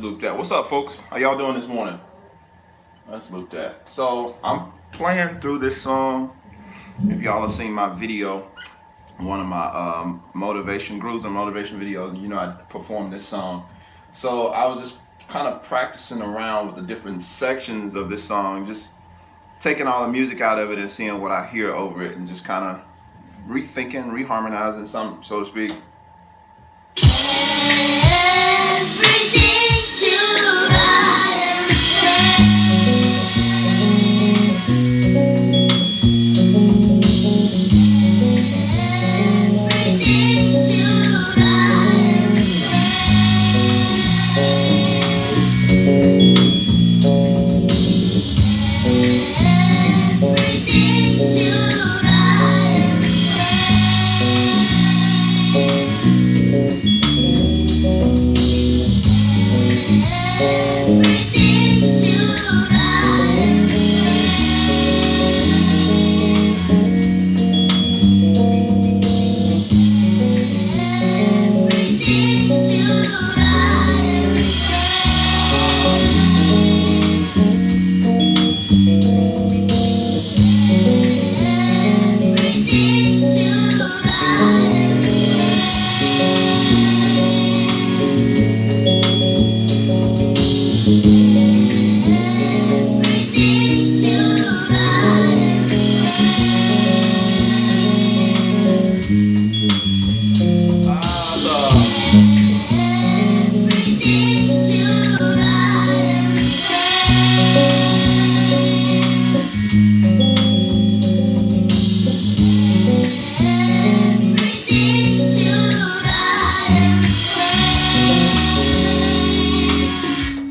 loop that. What's up, folks? How y'all doing this morning? Let's loop that. So I'm playing through this song. If y'all have seen my video, one of my motivation grooves and motivation videos, you know I performed this song. So I was just kind of practicing around with the different sections of this song, just taking all the music out of it and seeing what I hear over it, and just kind of rethinking, reharmonizing, some, so to speak. Everything to God and everything to God and everything to God and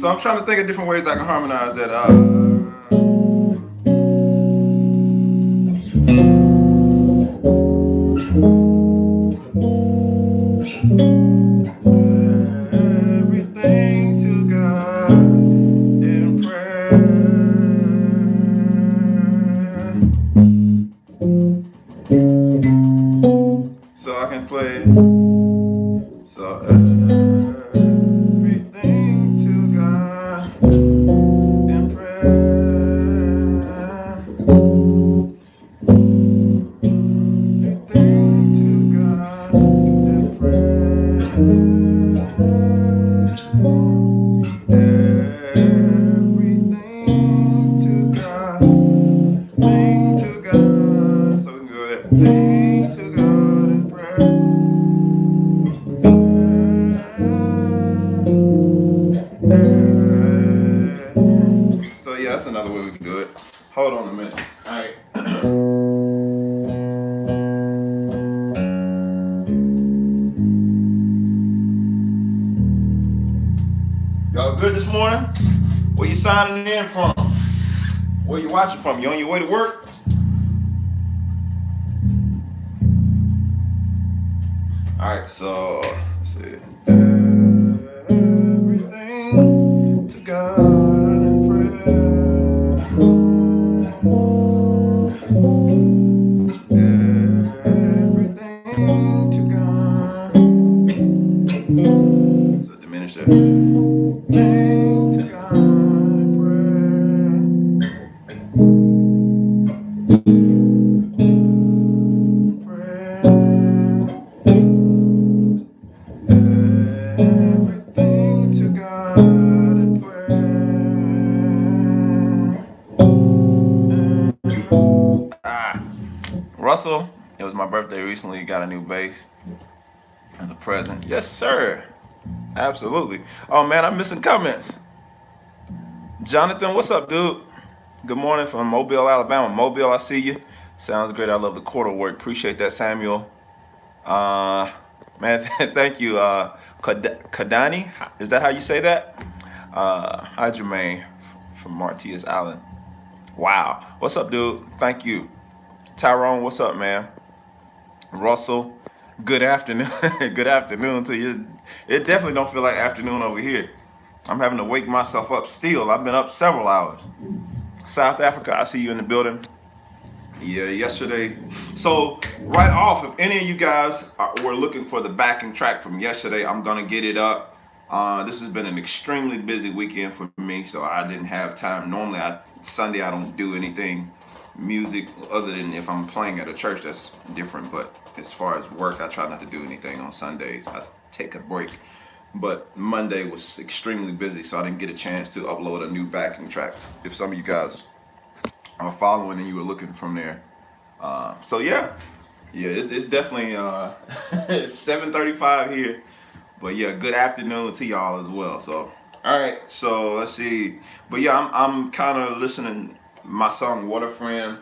So I'm trying to think of different ways I can harmonize that. Everything to God in prayer. So I can play. So everything to God in prayer. Everything to God in prayer. Everything to God. Thing to God. So we can go ahead. Thing to God in prayer. So yeah, that's another way we can do it. Hold on a minute. All right. Y'all good this morning? Where you signing in from? Where you watching from? You on your way to work? All right. So let's see. Everything to God in prayer. Everything to God. So diminish that. Everything to God in prayer. Everything to God in prayer. Russell, it was my birthday recently. Got a new bass as a present. Yes, sir. Absolutely. Oh man, I'm missing comments. Jonathan, what's up, dude? Good morning from Mobile, Alabama. Mobile, I see you. Sounds great. I love the quarter work. Appreciate that, Samuel. Man, thank you. Kadani, is that how you say that? Hi, Jermaine from Martius Island. Wow. What's up, dude? Thank you. Tyrone, what's up, man? Russell, good afternoon. Good afternoon to you. It definitely don't feel like afternoon over here. I'm having to wake myself up still. I've been up several hours. South Africa, I see you in the building. Yeah, yesterday. So right off, if any of you guys were looking for the backing track from yesterday, I'm gonna get it up. This has been an extremely busy weekend for me, so I didn't have time. Normally, Sunday I don't do anything music other than if I'm playing at a church. That's different. But as far as work, I try not to do anything on Sundays. I take a break. But Monday was extremely busy, so I didn't get a chance to upload a new backing track. If some of you guys are following and you were looking from there, so yeah, it's definitely it's 7:35 here. But yeah, good afternoon to y'all as well. So all right, so let's see. But yeah, I'm kind of listening my song "What a Friend."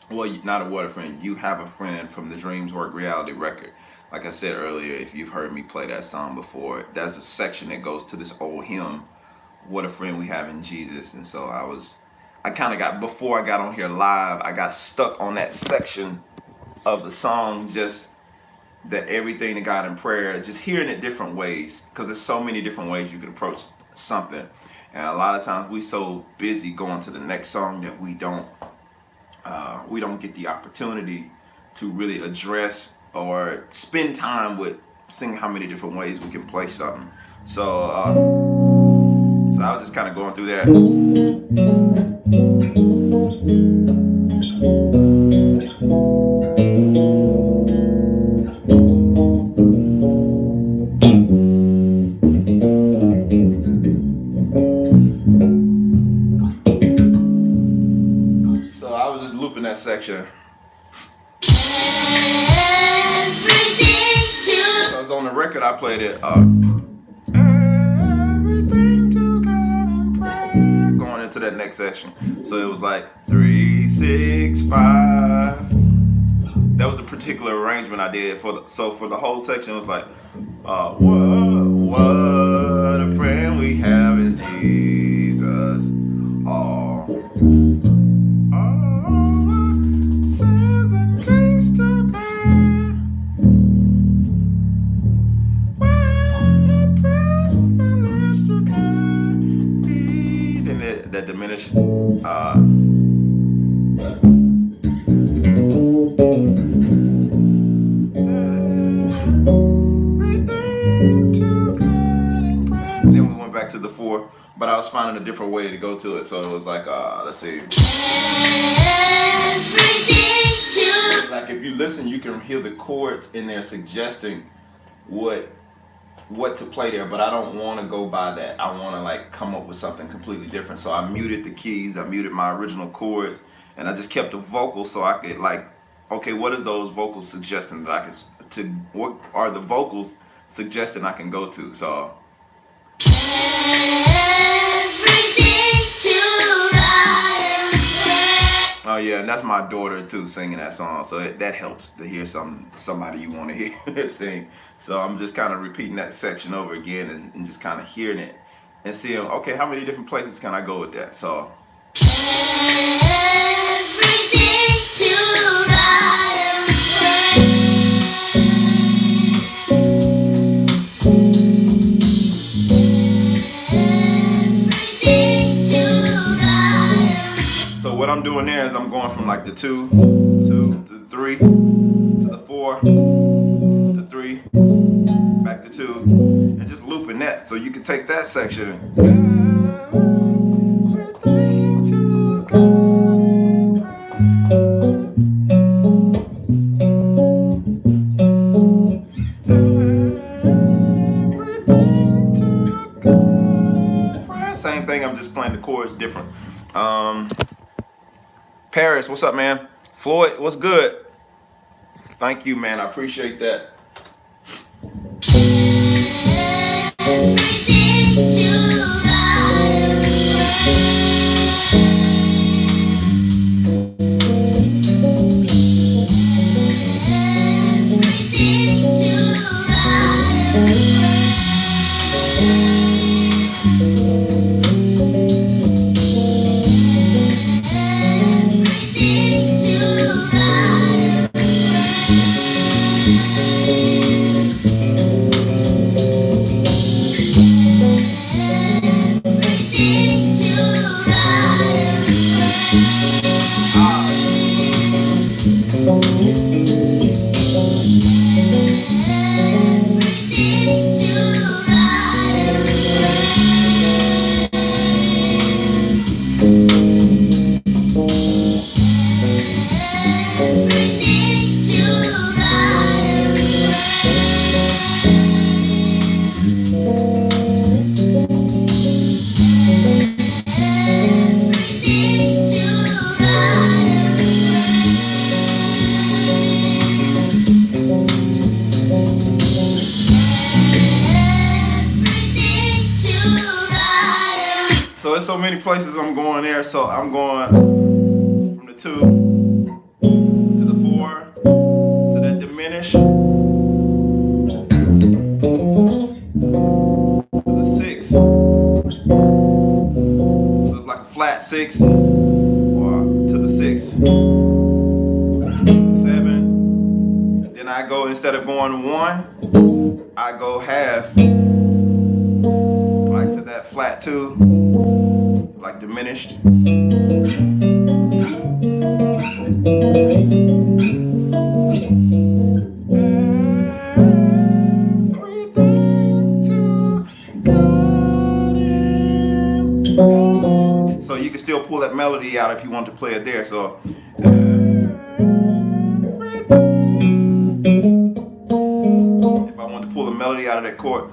Well, not a "What a Friend." You have a friend from the Dreams Work Reality record. Like I said earlier, if you've heard me play that song before, there's a section that goes to this old hymn, "What a Friend We Have in Jesus." And so I kind of got, before I got on here live, I got stuck on that section of the song, just that everything to God in prayer, just hearing it different ways, because there's so many different ways you can approach something. And a lot of times we so busy going to the next song that we don't get the opportunity to really address or spend time with seeing how many different ways we can play something. So I was just kind of going through that. So I was just looping that section. So I was on the record, I played it. Everything to God in prayer. Going into that next section. So it was like 3, 6, 5. That was the particular arrangement I did for the whole section. It was like, what a friend we have in Jesus. All our sins and griefs to bear. What a privilege to carry. Then that diminished. Then we went back to the 4, but I was finding a different way to go to it. So it was like, let's see. Like if you listen, you can hear the chords in there suggesting what to play there, but I don't want to go by that. I want to like come up with something completely different. So I muted the keys, I muted my original chords, and I just kept the vocals so I could like, okay, what is those vocals suggesting that I can what are the vocals suggesting I can go to? So oh yeah, and that's my daughter too singing that song, so that helps to hear somebody you want to hear sing. So I'm just kind of repeating that section over again and just kind of hearing it and seeing, okay, how many different places can I go with that? So what I'm doing there is I'm going from like the 2 to the 3 to the 4 to 3 back to 2 and just looping that, so you can take that section. Same thing, I'm just playing the chords different. Paris, what's up, man? Floyd, what's good? Thank you, man. I appreciate that. So there's so many places I'm going there. So I'm going from the 2 to the 4 to the diminished to the 6. So it's like a flat 6 or to the 6, 7. Then I go, instead of going 1, I go half, like to that flat 2, like diminished. So you can still pull that melody out if you want to play it there. So if I want to pull the melody out of that chord,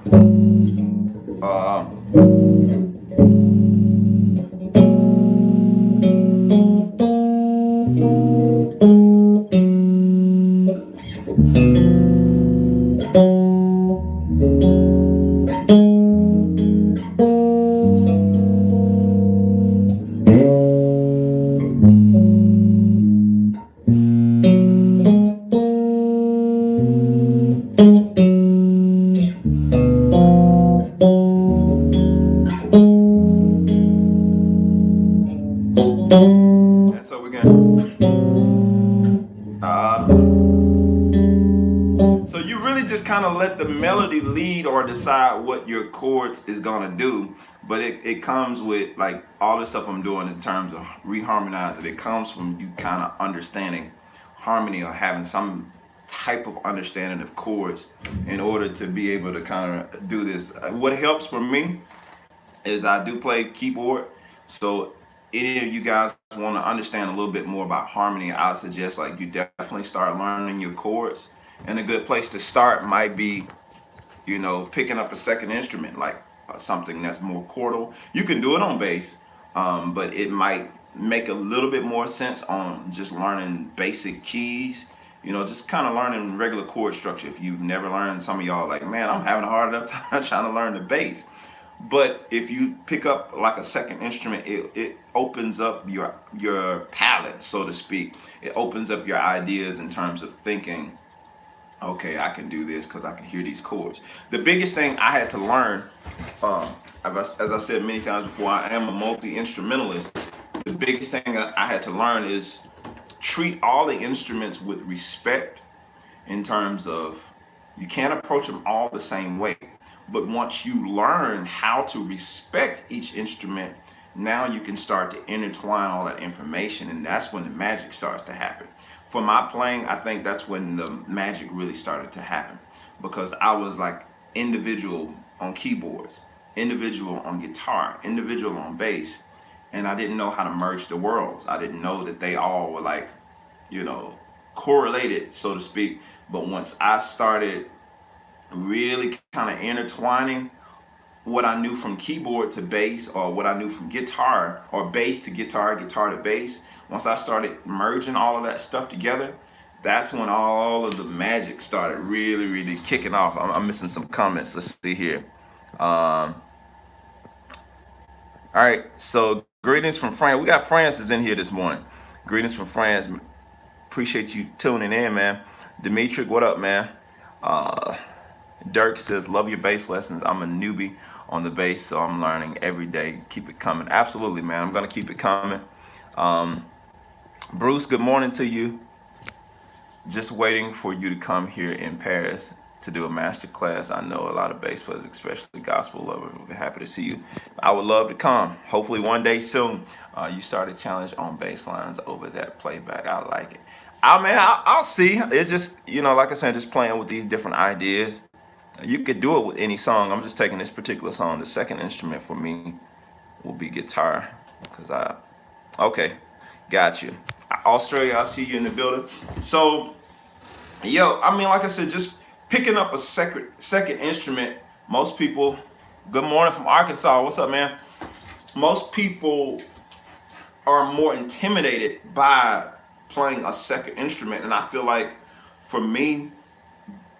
and so we're gonna. So you really just kind of let the melody lead or decide what your chords is gonna do, but it comes with like all the stuff I'm doing in terms of reharmonizing. It comes from you kind of understanding harmony or having some type of understanding of chords in order to be able to kind of do this. What helps for me is I do play keyboard. So any of you guys want to understand a little bit more about harmony, I would suggest like you definitely start learning your chords. And a good place to start might be, picking up a second instrument, like something that's more chordal. You can do it on bass, but it might make a little bit more sense on just learning basic keys. Just kind of learning regular chord structure. If you've never learned, some of y'all like, man, I'm having a hard enough time trying to learn the bass. But if you pick up like a second instrument, it opens up your palette, so to speak. It opens up your ideas in terms of thinking, okay, I can do this because I can hear these chords. The biggest thing I had to learn, as I said many times before, I am a multi-instrumentalist. The biggest thing that I had to learn is treat all the instruments with respect in terms of you can't approach them all the same way. But once you learn how to respect each instrument, now you can start to intertwine all that information, and that's when the magic starts to happen. For my playing, I think that's when the magic really started to happen, because I was like individual on keyboards, individual on guitar, individual on bass, and I didn't know how to merge the worlds. I didn't know that they all were like, correlated, so to speak. But once I started really kind of intertwining what I knew from keyboard to bass, or what I knew from guitar, or bass to guitar, guitar to bass, once I started merging all of that stuff together, that's when all of the magic started really, really kicking off. I'm missing some comments. Let's see here. All right, so greetings from France. We got Francis in here this morning. Greetings from France. Appreciate you tuning in, man. Dimitri, what up, man? Dirk says, love your bass lessons. I'm a newbie on the bass, so I'm learning every day. Keep it coming. Absolutely, man. I'm going to keep it coming. Bruce, good morning to you. Just waiting for you to come here in Paris to do a master class. I know a lot of bass players, especially gospel lovers, will be happy to see you. I would love to come. Hopefully one day soon. You start a challenge on bass lines over that playback. I like it. I'll see. It's just, like I said, just playing with these different ideas. You could do it with any song. I'm just taking this particular song. The second instrument for me will be guitar, okay, got you. Australia, I see you in the building. So, like I said, just picking up a second instrument. Most people, good morning from Arkansas. What's up, man? Most people are more intimidated by playing a second instrument, and I feel like for me,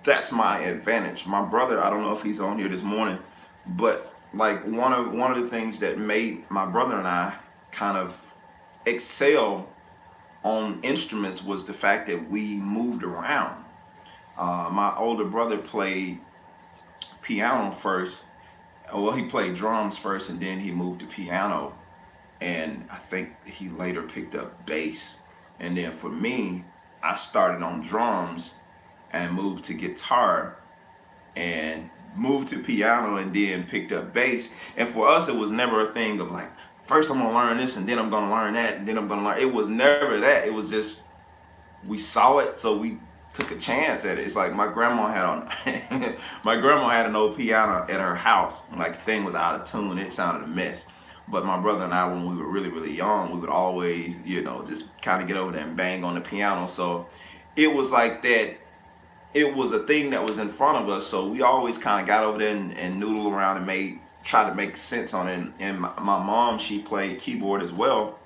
that's my advantage. My brother, I don't know if he's on here this morning, but like one of the things that made my brother and I kind of excel on instruments was the fact that we moved around. My older brother played piano first. Well, he played drums first, and then he moved to piano. And I think he later picked up bass. And then for me, I started on drums and moved to guitar and moved to piano and then picked up bass. And for us, it was never a thing of like, first I'm gonna learn this and then I'm gonna learn that and then I'm gonna learn. It was never that. It was just we saw it, so we took a chance at it. It's like my grandma had on my grandma had an old piano at her house. Like the thing was out of tune. It sounded a mess. But my brother and I, when we were really, really young, we would always, just kind of get over there and bang on the piano. So it was like that. It was a thing that was in front of us. So we always kind of got over there and noodled around and try to make sense on it. And my mom, she played keyboard as well.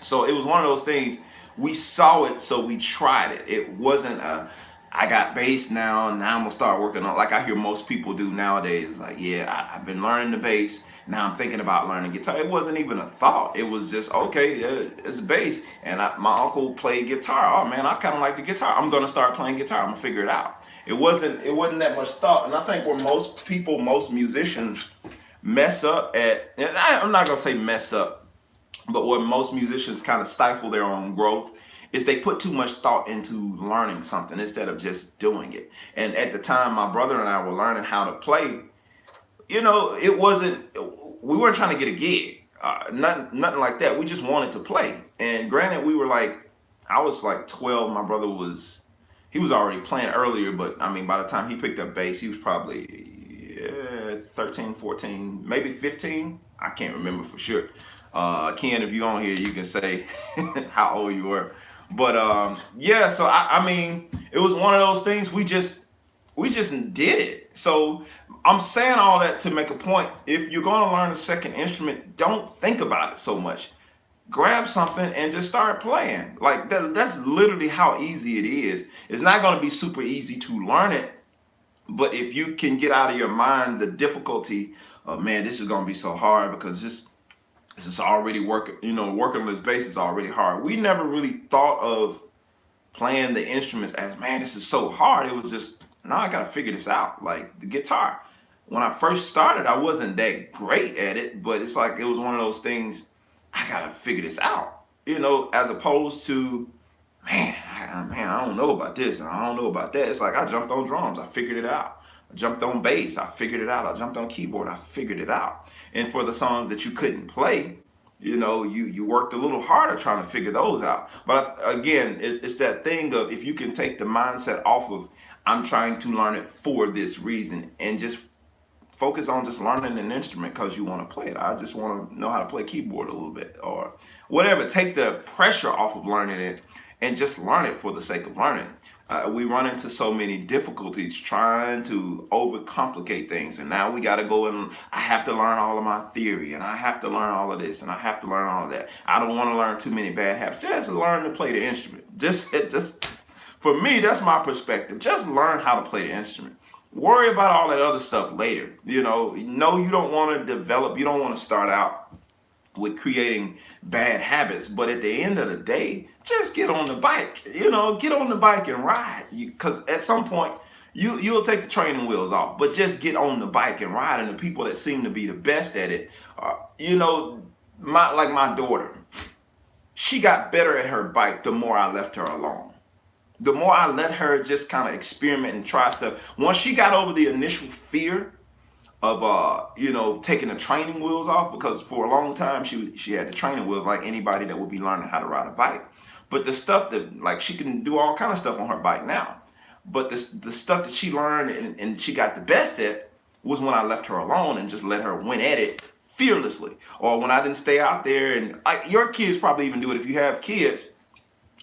So it was one of those things. We saw it, so we tried it. It wasn't I got bass now, and now I'm gonna start working on, like I hear most people do nowadays. It's like, yeah, I've been learning the bass. Now I'm thinking about learning guitar. It wasn't even a thought. It was just, okay, it's bass. And my uncle played guitar. Oh man, I kind of like the guitar. I'm gonna start playing guitar. I'm gonna figure it out. It wasn't that much thought. And I think where most people, most musicians mess up at, and I'm not gonna say mess up, but what most musicians kind of stifle their own growth is they put too much thought into learning something instead of just doing it. And at the time my brother and I were learning how to play, it wasn't, we weren't trying to get a gig, nothing like that. We just wanted to play. And granted, we were like, I was like 12. My brother he was already playing earlier, but I mean, by the time he picked up bass, he was probably 13, 14, maybe 15. I can't remember for sure. Ken, if you're on here, you can say how old you were. But yeah, so I mean, it was one of those things. We just did it. So I'm saying all that to make a point. If you're going to learn a second instrument, don't think about it so much. Grab something and just start playing. Like that's literally how easy it is. It's not going to be super easy to learn it, but if you can get out of your mind the difficulty of, man, this is going to be so hard because this is already working. Working on this bass is already hard. We never really thought of playing the instruments as, man, this is so hard. It was just, now I gotta figure this out. Like the guitar, when I first started, I wasn't that great at it, but it's like it was one of those things, I gotta figure this out. As opposed to, man, I don't know about this and I don't know about that. It's like I jumped on drums, I figured it out. I jumped on bass, I figured it out. I jumped on keyboard, I figured it out. And for the songs that you couldn't play, you worked a little harder trying to figure those out. But again, it's that thing of, if you can take the mindset off of, I'm trying to learn it for this reason, and just focus on just learning an instrument because you want to play it. I just want to know how to play keyboard a little bit or whatever. Take the pressure off of learning it and just learn it for the sake of learning. We run into so many difficulties trying to overcomplicate things, and now we got to go and I have to learn all of my theory, and I have to learn all of this, and I have to learn all of that. I don't want to learn too many bad habits. Just learn to play the instrument. Just for me, that's my perspective. Just learn how to play the instrument. Worry about all that other stuff later. No, you don't want to develop. You don't want to start out with creating bad habits, but at the end of the day, just get on the bike. Get on the bike and ride. Because at some point, you'll take the training wheels off, but just get on the bike and ride. And the people that seem to be the best at it, my daughter, she got better at her bike the more I left her alone. The more I let her just kind of experiment and try stuff. Once she got over the initial fear of taking the training wheels off, because for a long time she had the training wheels like anybody that would be learning how to ride a bike. But the stuff that, like, she can do all kind of stuff on her bike now. But the stuff that she learned and she got the best at was when I left her alone and just let her win at it fearlessly. Or when I didn't stay out there, and your kids probably even do it. If you have kids,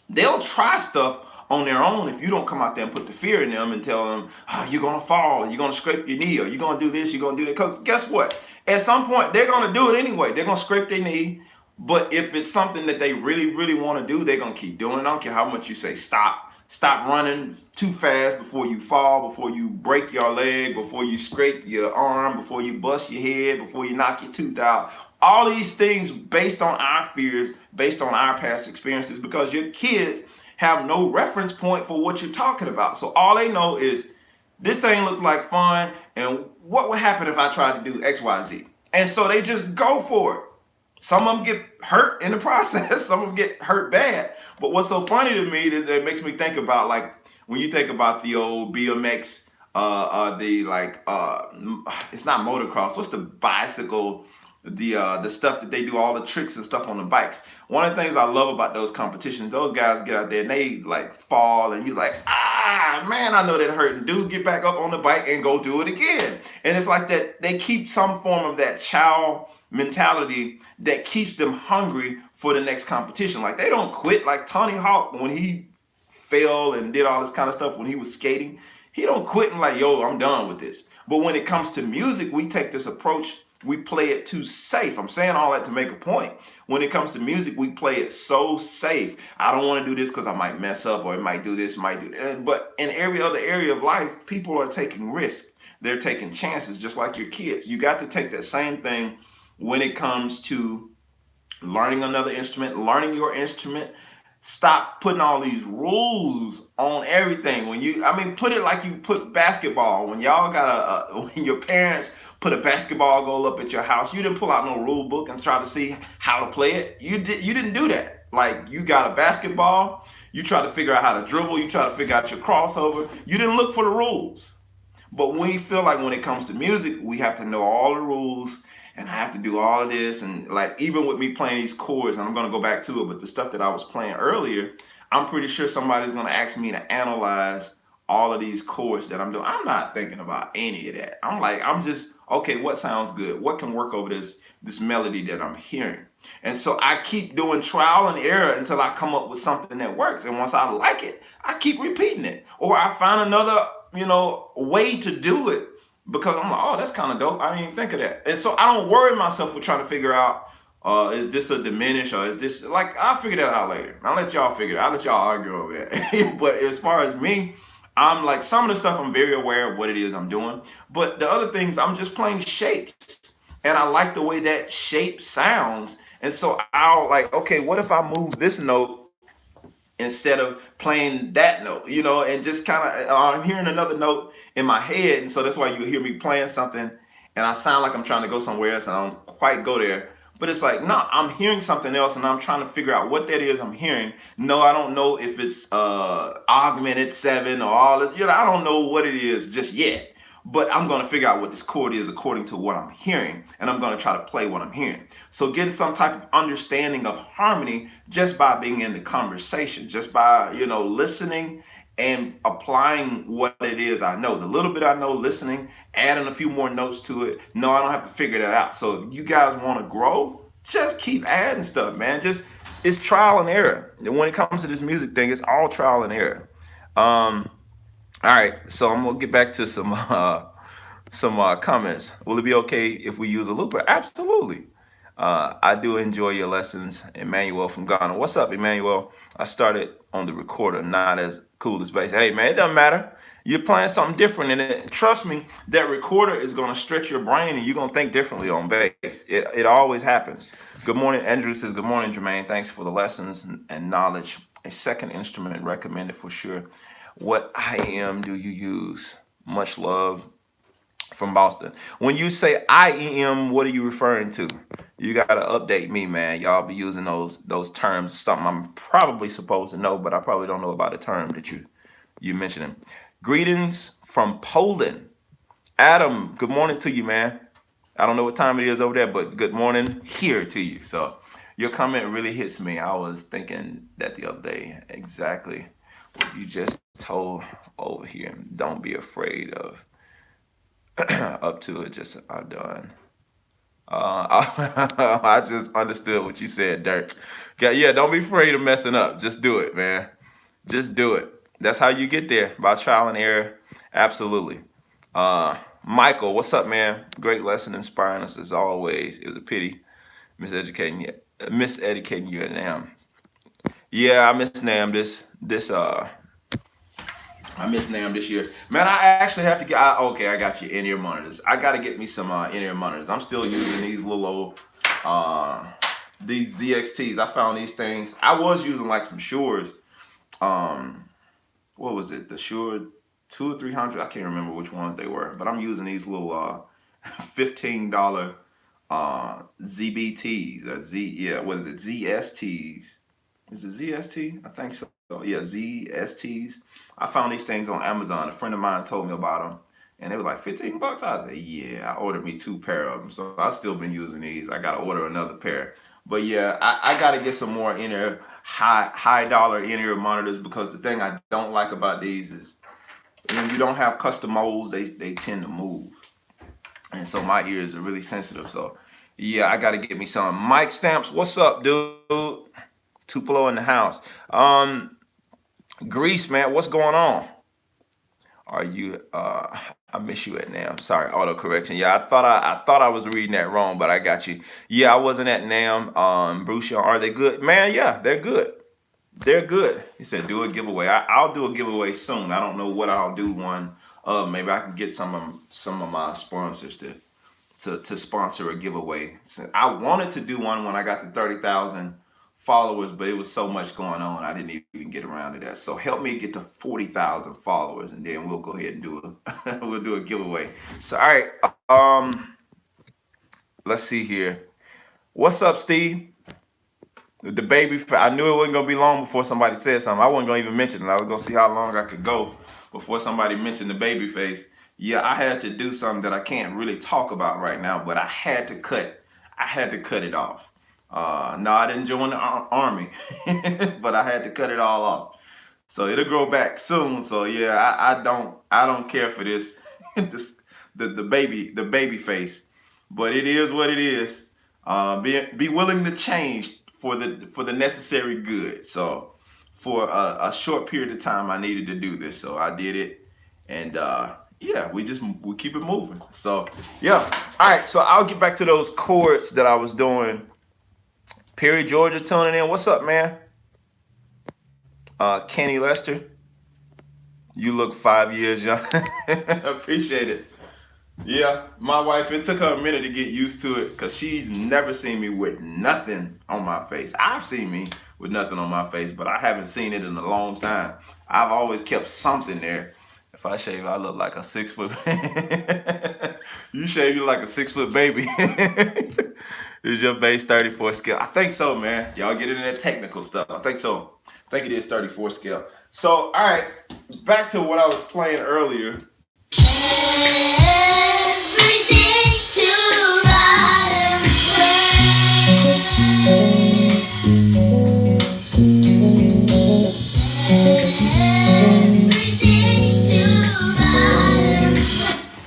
they'll try stuff on their own if you don't come out there and put the fear in them and tell them, you're going to fall, or you're going to scrape your knee, or you're going to do this, you're going to do that. Because guess what? At some point, they're going to do it anyway. They're going to scrape their knee. But if it's something that they really, really want to do, they're going to keep doing it. I don't care how much you say, stop, Stop running too fast before you fall, before you break your leg, before you scrape your arm, before you bust your head, before you knock your tooth out. All these things based on our fears, based on our past experiences, because your kids have no reference point for what you're talking about. So all they know is this thing looks like fun, and what would happen if I tried to do X, Y, Z? And so they just go for it. Some of them get hurt in the process. Some of them get hurt bad. But what's so funny to me is that it makes me think about, like, when you think about the old BMX, the like, it's not motocross. What's the bicycle? The stuff that they do, all the tricks and stuff on the bikes. One of the things I love about those competitions, those guys get out there and they like fall, and you're like, ah, man, I know that hurt. And dude, get back up on the bike and go do it again. And it's like that. They keep some form of that child mentality that keeps them hungry for the next competition. Like they don't quit. Like Tony Hawk, when he fell and did all this kind of stuff when he was skating, he don't quit and like, yo, I'm done with this. But when it comes to music, we take this approach. We play it too safe. I'm saying all that to make a point. When it comes to music, we play it so safe. I don't want to do this because I might mess up, or it might do this, might do that. But in every other area of life, people are taking risks. They're taking chances, just like your kids. You got to take that same thing when it comes to learning another instrument, learning your instrument. Stop putting all these rules on everything. Put it like you put basketball. When y'all got when your parents put a basketball goal up at your house, you didn't pull out no rule book and try to see how to play it. You didn't do that. Like, you got a basketball, you try to figure out how to dribble, you try to figure out your crossover. You didn't look for the rules. But we feel like when it comes to music, we have to know all the rules, and I have to do all of this. And like, even with me playing these chords, and I'm going to go back to it, but the stuff that I was playing earlier, I'm pretty sure somebody's going to ask me to analyze all of these chords that I'm doing. I'm not thinking about any of that. I'm just, okay, what sounds good? What can work over this melody that I'm hearing? And so I keep doing trial and error until I come up with something that works. And once I like it, I keep repeating it. Or I find another, way to do it, because I'm like, oh, that's kind of dope. I didn't even think of that. And so I don't worry myself with trying to figure out, is this a diminish, or is this, like, I'll figure that out later. I'll let y'all figure it out. I'll let y'all argue over that. But as far as me, I'm like, some of the stuff I'm very aware of what it is I'm doing. But the other things, I'm just playing shapes. And I like the way that shape sounds. And so I'll like, okay, what if I move this note instead of playing that note, and just kind of, I'm hearing another note in my head. And so that's why you hear me playing something and I sound like I'm trying to go somewhere else and I don't quite go there. But it's like, no, I'm hearing something else and I'm trying to figure out what that is I'm hearing. No, I don't know if it's augmented seven or all this. I don't know what it is just yet. But I'm going to figure out what this chord is according to what I'm hearing, and I'm going to try to play what I'm hearing. So getting some type of understanding of harmony just by being in the conversation, just by, listening and applying what it is I know. The little bit I know, listening, adding a few more notes to it. No, I don't have to figure that out. So if you guys want to grow, just keep adding stuff, man. It's trial and error. And when it comes to this music thing, it's all trial and error. All right, so I'm gonna get back to some comments. Will it be okay if we use a looper? Absolutely. I do enjoy your lessons, Emmanuel from Ghana. What's up, Emmanuel? I started on the recorder, not as cool as bass. Hey, man, it doesn't matter. You're playing something different, and trust me, that recorder is gonna stretch your brain, and you're gonna think differently on bass. It always happens. Good morning, Andrew says. Good morning, Jermaine. Thanks for the lessons and knowledge. A second instrument recommended for sure. What IEM do you use? Much love from Boston. When you say IEM, what are you referring to? You gotta update me, man. Y'all be using those terms. Something I'm probably supposed to know, but I probably don't know about the term that you mentioning. Greetings from Poland. Adam, good morning to you, man. I don't know what time it is over there, but good morning here to you. So your comment really hits me. I was thinking that the other day, exactly what you just told over here. Don't be afraid of up to it. Just done. I just understood what you said, Dirk. Yeah, don't be afraid of messing up. Just do it, man. Just do it. That's how you get there, by trial and error. Absolutely. Michael, what's up, man? Great lesson, inspiring us as always. It was a pity miseducating you at NAM. Yeah, I miss NAM. This I missed NAM this year. Man, I actually have to get. Okay, I got you in-ear monitors. I got to get me some in-ear monitors. I'm still using these little old, uh, these ZXTs. I found these things. I was using like some Shures. Um, what was it? The Shure 2 or 300. I can't remember which ones they were. But I'm using these little $15 ZBTs. Yeah, what is it? ZSTs. Is it ZST? I think so. Yeah, ZSTs. I found these things on Amazon. A friend of mine told me about them, and they were like $15. I was like, yeah. I ordered me 2 pair of them, so I've still been using these. I gotta order another pair. But yeah, I gotta get some more in-ear high dollar in-ear monitors, because the thing I don't like about these is when you don't have custom molds, they tend to move, and so my ears are really sensitive. So yeah, I gotta get me some. Mike Stamps, what's up, dude? Tupelo in the house. Greece, man, what's going on? Are you I miss you at NAM. Sorry, auto correction. Yeah, I thought I was reading that wrong, but I got you. Yeah, I wasn't at NAM. Bruce, are they good? Man, yeah, they're good. They're good. He said do a giveaway. I'll do a giveaway soon. I don't know what I'll do one. Maybe I can get some of my sponsors to sponsor a giveaway. So I wanted to do one when I got to 30,000 followers, but it was so much going on, I didn't even get around to that. So help me get to 40,000 followers, and then we'll go ahead and do a we'll do a giveaway. So all right, let's see here. What's up, Steve? The baby. I knew it wasn't gonna be long before somebody said something. I wasn't gonna even mention it. I was gonna see how long I could go before somebody mentioned the baby face. Yeah, I had to do something that I can't really talk about right now, but I had to cut. I had to cut it off. No, I didn't join the army, but I had to cut it all off. So it'll grow back soon. So yeah, I don't care for this, this the baby face, but it is what it is. Be willing to change for the necessary good. So for a short period of time, I needed to do this, so I did it, and yeah, we keep it moving. So yeah, all right. So I'll get back to those chords that I was doing. Perry, Georgia, tuning in. What's up, man? Kenny Lester, you look 5 years young. Appreciate it. Yeah, my wife, it took her a minute to get used to it, because she's never seen me with nothing on my face. I've seen me with nothing on my face, but I haven't seen it in a long time. I've always kept something there. If I shave, I look like a 6 foot. You shave, you like a 6 foot baby. Is your base 34 scale? I think so, man. Y'all get into that technical stuff. I think so. I think it is 34 scale. So, all right, back to what I was playing earlier. Everything to God and everything to God and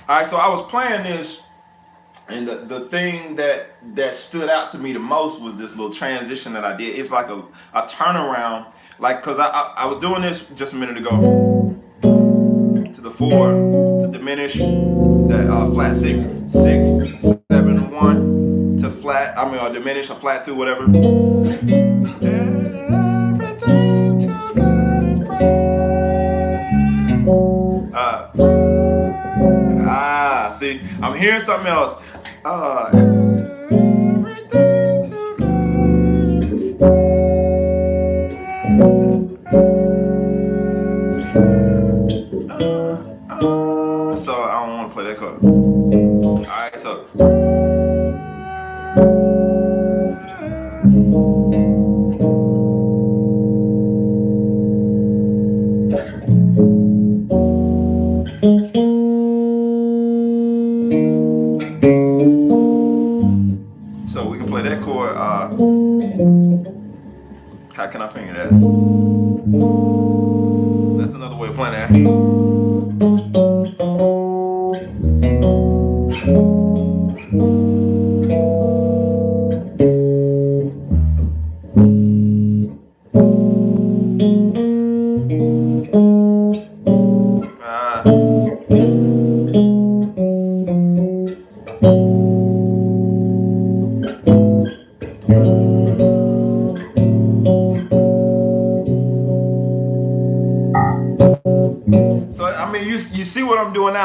All right, so I was playing this, and the thing that stood out to me the most was this little transition that I did. It's like a turnaround, like, because I was doing this just a minute ago, to the 4, to diminish that flat 6, 6, 7, 1, to flat, or diminish a flat 2, whatever. Everything to God and pray. See, I'm hearing something else. Everything to God. So I don't want to play that chord. All right, so. So we can play that chord. How can I finger that? That's another way of playing that.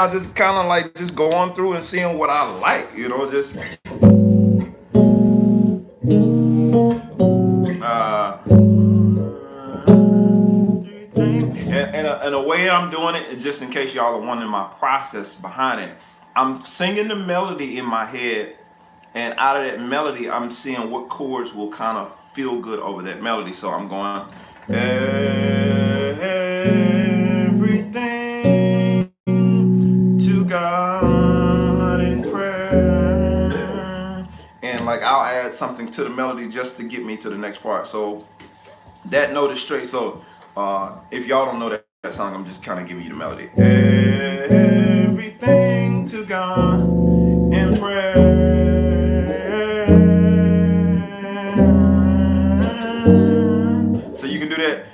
now, just kind of like just going through and seeing what I like, you know, just and the way I'm doing it is just in case y'all are wondering my process behind it. I'm singing the melody in my head, and out of that melody, I'm seeing what chords will kind of feel good over that melody. So I'm going everything to God in prayer, and like I'll add something to the melody just to get me to the next part. So that note is straight. So if y'all don't know that song, I'm just kind of giving you the melody. Everything to God in prayer. So you can do that.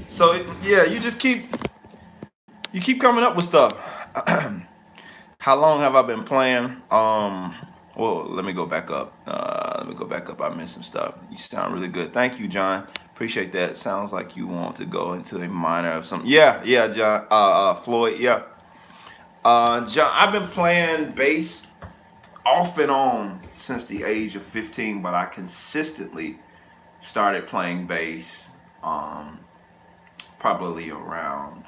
So yeah, you keep coming up with stuff. How long have I been playing? Well, let me go back up. I missed some stuff. You sound really good. Thank you, John. Appreciate that. Sounds like you want to go into a minor of something. Yeah, John. Floyd. Yeah. John, I've been playing bass off and on since the age of 15, but I consistently started playing bass probably around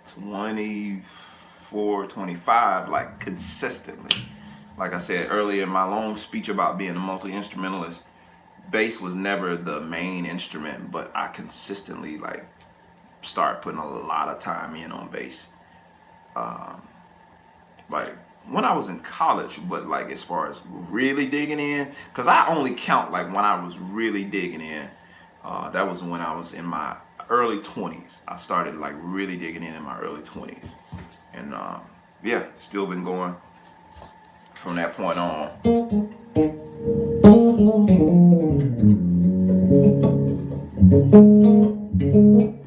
24, 25, like consistently. Like I said earlier in my long speech about being a multi-instrumentalist, bass was never the main instrument, but I consistently like started putting a lot of time in on bass. Like when I was in college, but like as far as really digging in, because I only count like when I was really digging in. That was when I was in my early 20s. I started like really digging in my early 20s, and yeah, still been going from that point on.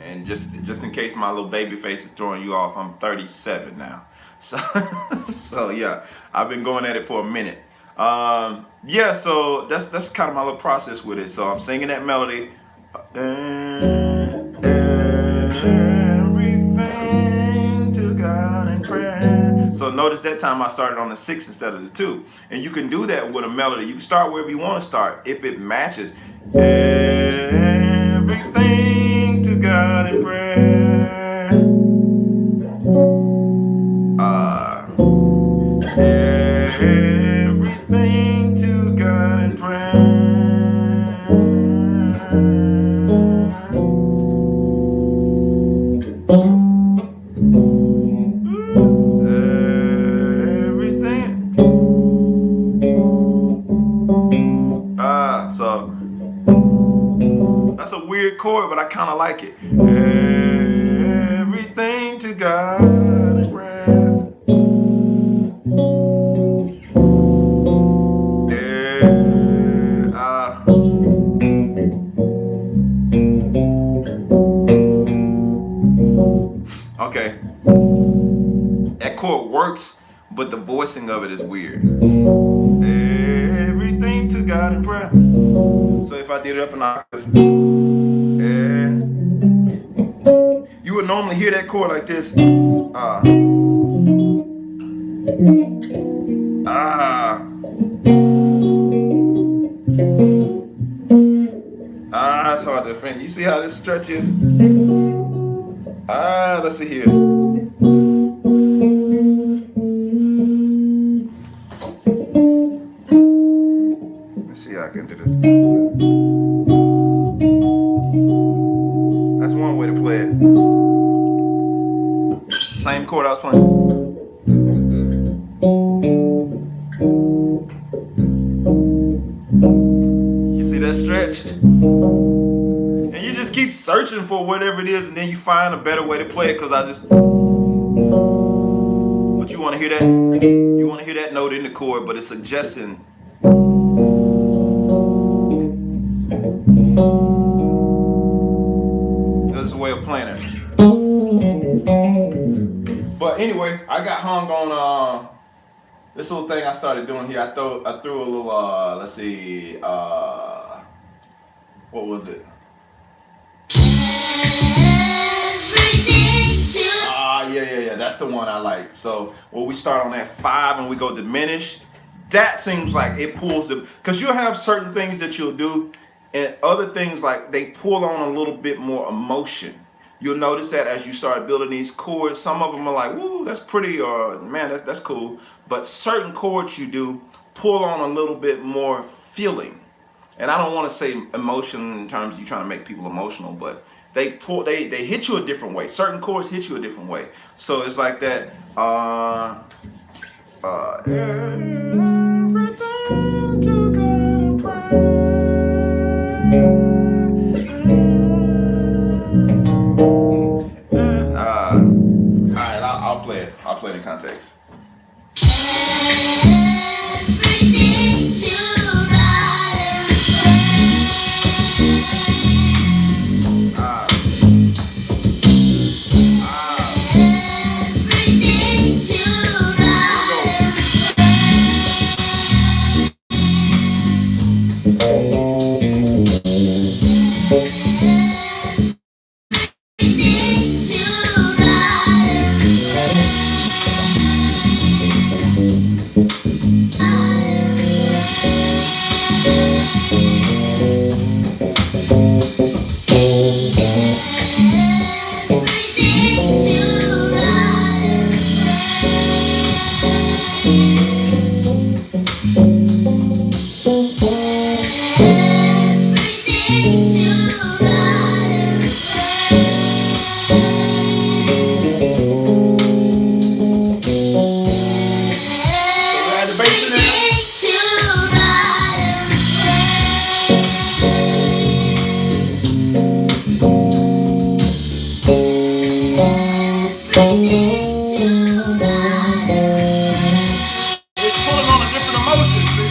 And just in case my little baby face is throwing you off, I'm 37 now. So so yeah, I've been going at it for a minute. Yeah, so that's kind of my little process with it. So I'm singing that melody. Everything to God in prayer. So notice that time I started on the 6 instead of the 2. And you can do that with a melody. You can start wherever you want to start if it matches. Everything to God in prayer. Everything to God in prayer. So that's a weird chord, but I kind of like it. Everything to God in prayer. Okay, that chord works, but the voicing of it is weird. Everything to God in prayer. So if I did it up an octave, you would normally hear that chord like this. It's hard to find. You see how this stretch is? Let's see here. Let's see how I can do this. That's one way to play it. Same chord I was playing. You see that stretch? And you just keep searching for whatever it is, and then you find a better way to play it. Cause I just, but you want to hear that? You want to hear that note in the chord, but it's suggesting. That's a way of playing it. But anyway, I got hung on this little thing I started doing here. I threw a little let's see, what was it? Yeah. That's the one I like. So when we start on that 5 and we go diminish, that seems like it pulls the, because you'll have certain things that you'll do, and other things like they pull on a little bit more emotion. You'll notice that as you start building these chords, some of them are like, "Woo, that's pretty," or "Man, that's cool." But certain chords you do pull on a little bit more feeling. And I don't want to say emotion in terms of you trying to make people emotional, but they hit you a different way. Certain chords hit you a different way. So it's like that. Everything to God and all right, I'll play it. I'll play it in context. Everything to God and everything to It's pulling on a different emotion, see?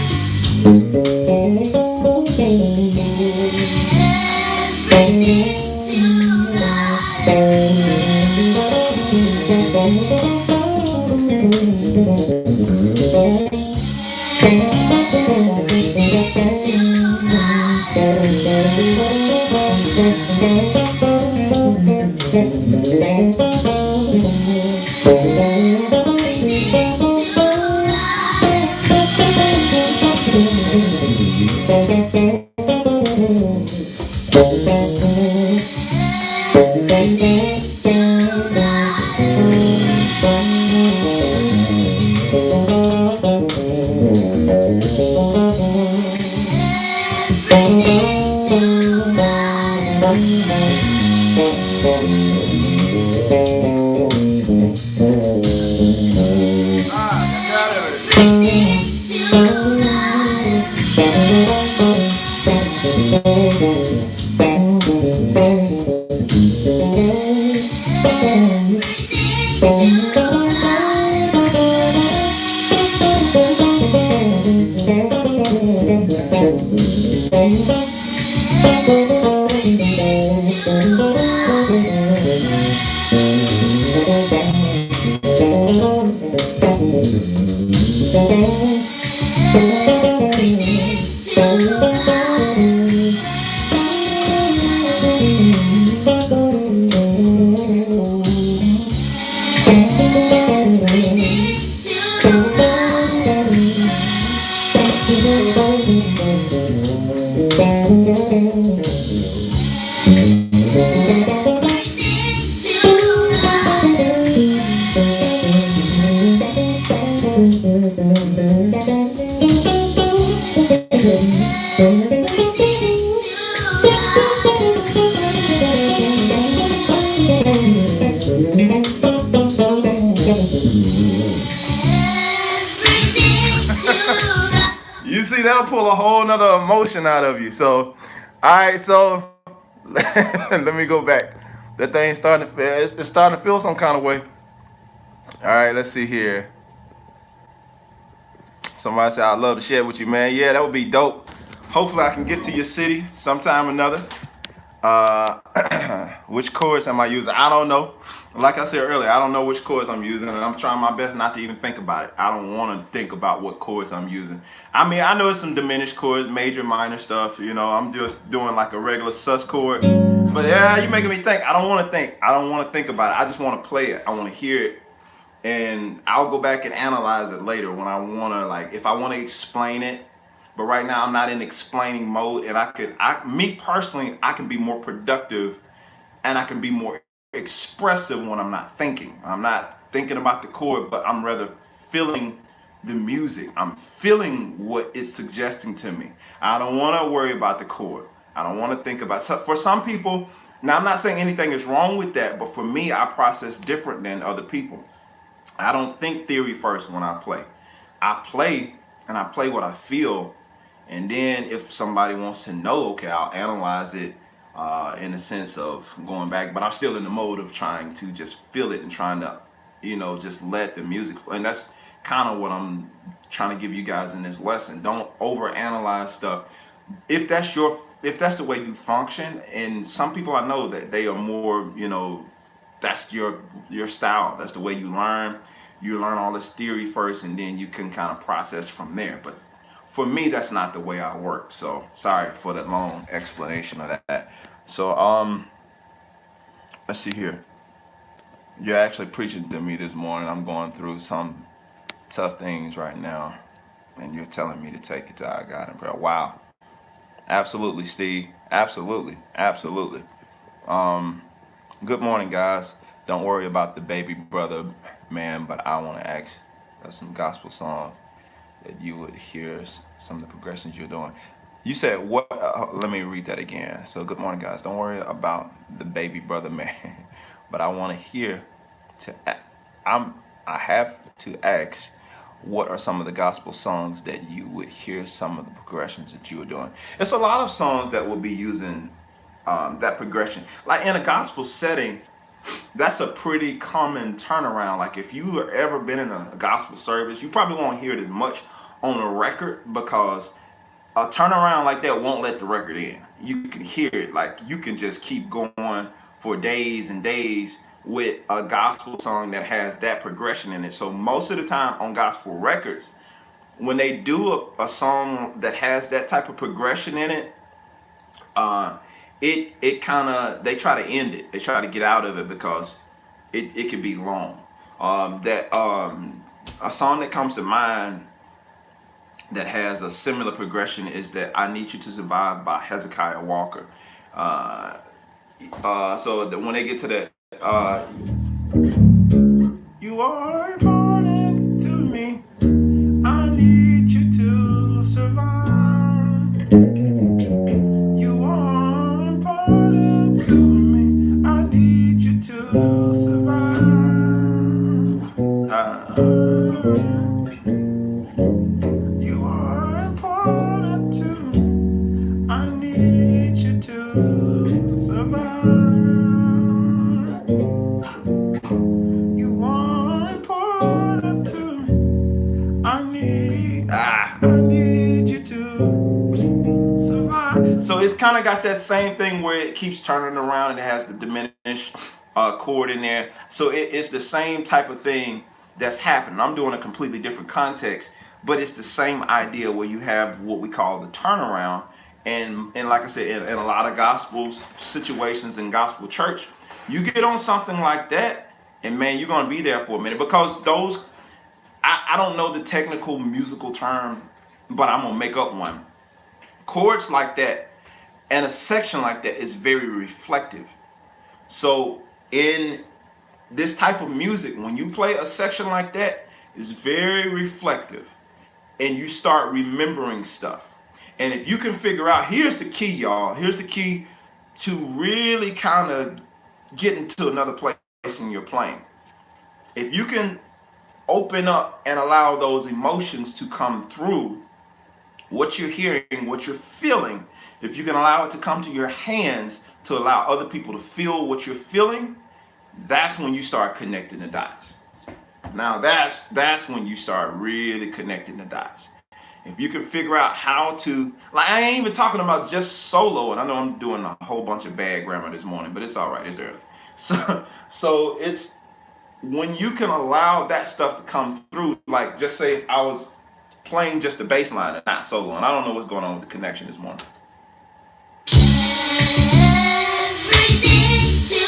You see, that'll pull a whole nother emotion out of you. So, all right, so Let me go back. That thing's starting to it's starting to feel some kind of way. All right, let's see here. Somebody said I'd love to share with you, man. Yeah, that would be dope. Hopefully, I can get to your city sometime or another. Which chords am I using? I don't know. Like I said earlier, I don't know which chords I'm using, and I'm trying my best not to even think about it. I don't want to think about what chords I'm using. I mean, I know it's some diminished chords, major, minor stuff. You know, I'm just doing like a regular sus chord. But yeah, you're making me think. I don't want to think. I don't want to think about it. I just want to play it. I want to hear it, and I'll go back and analyze it later when I want to, like, if I want to explain it. But right now I'm not in explaining mode, and me personally, I can be more productive and I can be more expressive when I'm not thinking. I'm not thinking about the chord, but I'm rather feeling the music. I'm feeling what it's suggesting to me. I don't want to worry about the chord. I don't want to think about. So for some people, now I'm not saying anything is wrong with that, but for me, I process different than other people. I don't think theory first when I play. I play and I play what I feel, and then if somebody wants to know, okay, I'll analyze it in the sense of going back. But I'm still in the mode of trying to just feel it and trying to, just let the music flow. And that's kind of what I'm trying to give you guys in this lesson. Don't overanalyze stuff. If that's the way you function, and some people I know that they are more, that's your style. That's the way you learn. You learn all this theory first, and then you can kind of process from there. But for me, that's not the way I work. So sorry for that long explanation of that. So let's see here. You're actually preaching to me this morning. I'm going through some tough things right now, and you're telling me to take it to our God in prayer. Wow. Absolutely, Steve. Absolutely. Absolutely. Um, Good morning, guys. Don't worry about the baby brother, man, but I want to ask some gospel songs that you would hear some of the progressions you're doing. You said what? Let me read that again. So, good morning, guys. Don't worry about the baby brother, man, but I want to hear. To I'm I have to ask, what are some of the gospel songs that you would hear some of the progressions that you are doing? It's a lot of songs that will be using that progression. Like in a gospel setting, that's a pretty common turnaround. Like if you have ever been in a gospel service, you probably won't hear it as much on a record because a turnaround like that won't let the record in. You can hear it. Like you can just keep going for days and days with a gospel song that has that progression in it. So most of the time on gospel records, when they do a song that has that type of progression in it, uh, it kind of, they try to end it. They try to get out of it because it could be long. That A song that comes to mind that has a similar progression is that "I Need You to Survive" by Hezekiah Walker. Uh, when they get to that, you are important to me. I need you to survive. You are important to me. I need you to survive. You are important to me. I need you to survive. You are important to me. I need you to survive. So it's kind of got that same thing where it keeps turning around and it has the diminished chord in there. So it's the same type of thing that's happening. I'm doing a completely different context, but it's the same idea where you have what we call the turnaround. And like I said, in a lot of gospel situations in gospel church, you get on something like that, and man, you're gonna be there for a minute because those, I don't know the technical musical term, but I'm gonna make up one. Chords like that and a section like that is very reflective. So in this type of music, when you play a section like that, it's very reflective, and you start remembering stuff. And if you can figure out, here's the key, y'all. Here's the key to really kind of get into another place in your playing. If you can open up and allow those emotions to come through, what you're hearing, what you're feeling, if you can allow it to come to your hands, to allow other people to feel what you're feeling, that's when you start connecting the dots. Now that's when you start really connecting the dots. If you can figure out how to, like, I ain't even talking about just solo, and I know I'm doing a whole bunch of bad grammar this morning, but it's all right, it's early. So it's when you can allow that stuff to come through, like just say if I was playing just the bass line and not solo, and I don't know what's going on with the connection this morning. everything to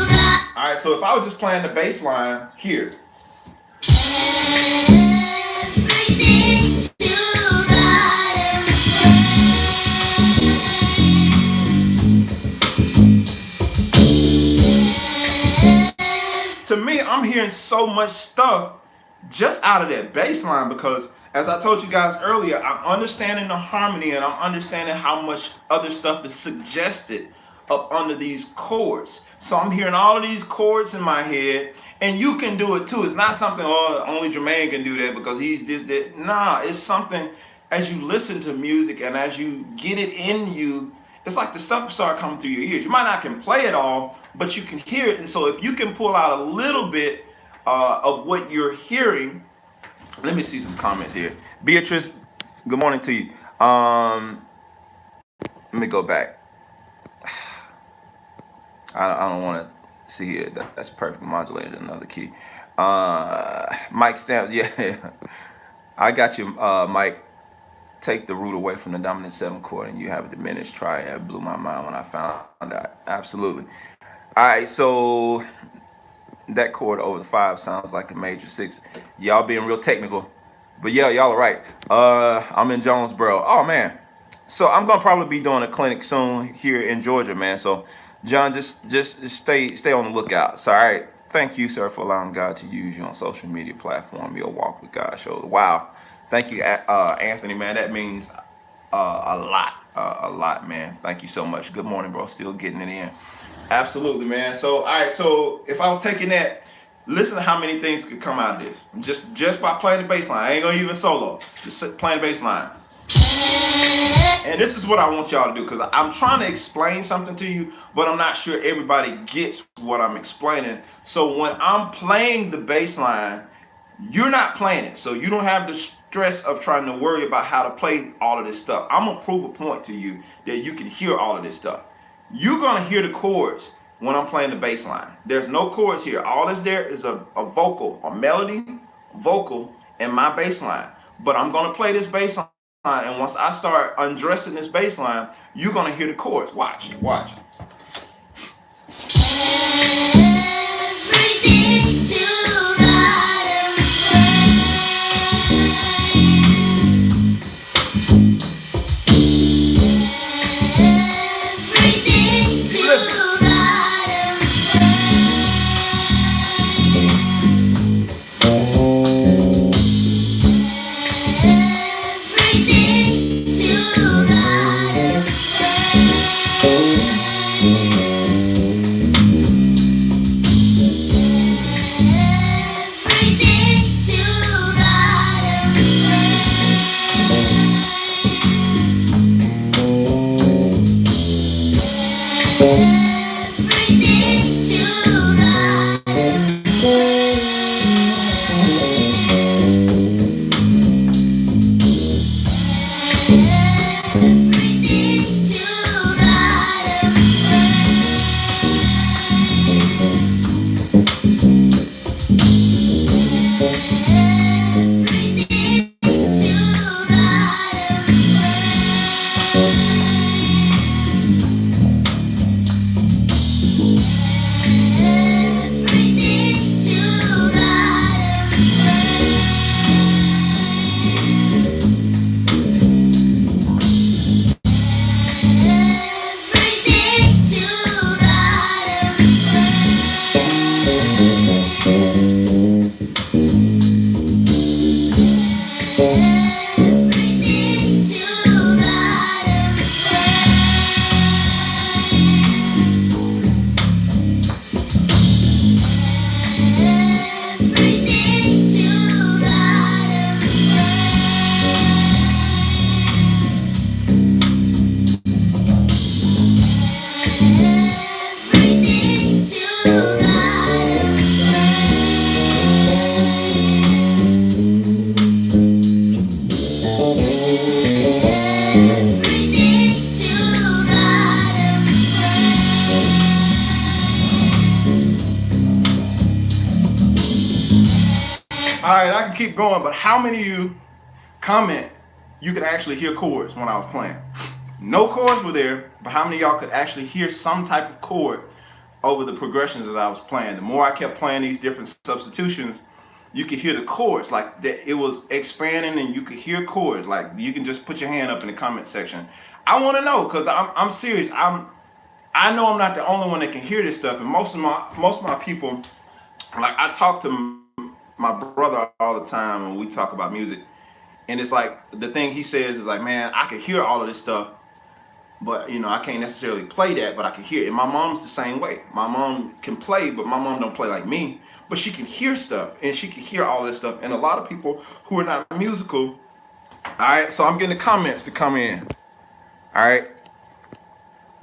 God. All right, so if I was just playing the bass line here, Everything to God and pray. to me, I'm hearing so much stuff just out of that bass line because, as I told you guys earlier, I'm understanding the harmony and I'm understanding how much other stuff is suggested up under these chords. So I'm hearing all of these chords in my head, and you can do it too. It's not something, oh, only Jermaine can do that because he's this, that. Nah, it's something as you listen to music and as you get it in you, it's like the stuff start coming through your ears. You might not can play it all, but you can hear it. And so if you can pull out a little bit of what you're hearing, let me see some comments here. Beatrice, good morning to you. Let me go back. I don't want to see it. That's perfectly modulated in another key. Mike Stamp, yeah. I got you, Mike. Take the root away from the dominant 7 chord and you have a diminished triad. It blew my mind when I found that. Absolutely. All right, so that chord over the 5 sounds like a major 6. Y'all being real technical, but yeah, y'all are right. I'm in Jonesboro. Oh man, so I'm gonna probably be doing a clinic soon here in Georgia, man. So John, just stay on the lookout. So all right, thank you, sir, for allowing God to use you on social media platform. Your Walk with God show. Wow, thank you, Anthony, man. That means a lot, man. Thank you so much. Good morning, bro. Still getting it in. Absolutely, man. So, all right. So, if I was taking that, listen to how many things could come out of this just by playing the bass line. I ain't gonna even solo. Just playing the bass line. And this is what I want y'all to do because I'm trying to explain something to you, but I'm not sure everybody gets what I'm explaining. So when I'm playing the bass line, you're not playing it, so you don't have the stress of trying to worry about how to play all of this stuff. I'm gonna prove a point to you that you can hear all of this stuff. You're gonna hear the chords when I'm playing the bass line. There's no chords here. All that's there is a vocal, a melody, vocal, and my bass line. But I'm gonna play this bass line, and once I start undressing this bass line, you're gonna hear the chords. Watch. Everything to God and pray. Everything to God and pray. Everything to God and pray. keep going, but how many of you comment you could actually hear chords when I was playing? No chords were there, but how many of y'all could actually hear some type of chord over the progressions that I was playing? The more I kept playing these different substitutions, you could hear the chords, like that it was expanding and you could hear chords. Like you can just put your hand up in the comment section. I want to know, because I'm serious. I know I'm not the only one that can hear this stuff, and most of my people, like I talk to my brother all the time when we talk about music, and it's like the thing he says is like, man, I can hear all of this stuff, but I can't necessarily play that, but I can hear it. And my mom's the same way. My mom can play, but my mom don't play like me, but she can hear stuff, and she can hear all this stuff. And a lot of people who are not musical, all right, so I'm getting the comments to come in. All right,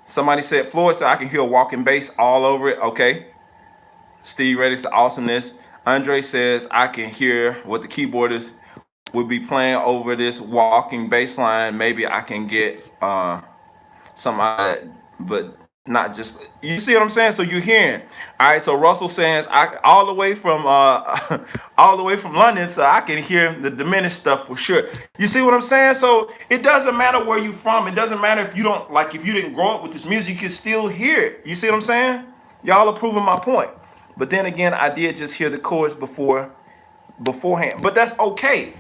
somebody said, Floyd said I can hear a walking bass all over it. Okay, Steve Reddick's the awesomeness. Andre says I can hear what the keyboardist would be playing over this walking bass line. Maybe I can get some of that, but not just, you see what I'm saying? So you're hearing. All right, so Russell says I all the way from all the way from London, so I can hear the diminished stuff for sure. You see what I'm saying? So it doesn't matter where you're from. It doesn't matter if you don't, like, if you didn't grow up with this music, you can still hear it. You see what I'm saying? Y'all are proving my point. But then again, I did just hear the chords beforehand, but that's okay.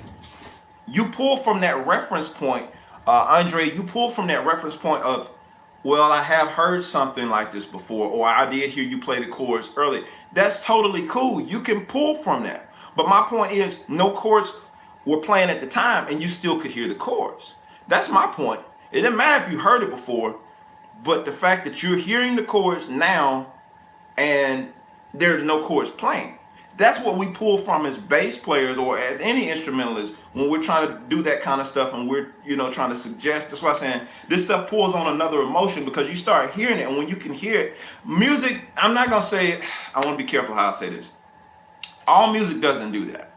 You pull from that reference point, Andre. You pull from that reference point of, well, I have heard something like this before, or I did hear you play the chords early. That's totally cool. You can pull from that. But my point is, no chords were playing at the time, and you still could hear the chords. That's my point. It didn't matter if you heard it before, but the fact that you're hearing the chords now, and there's no chords playing. That's what we pull from as bass players or as any instrumentalist when we're trying to do that kind of stuff, and we're trying to suggest. That's why I'm saying this stuff pulls on another emotion, because you start hearing it, and when you can hear it, music, I'm not gonna say, I want to be careful how I say this. All music doesn't do that.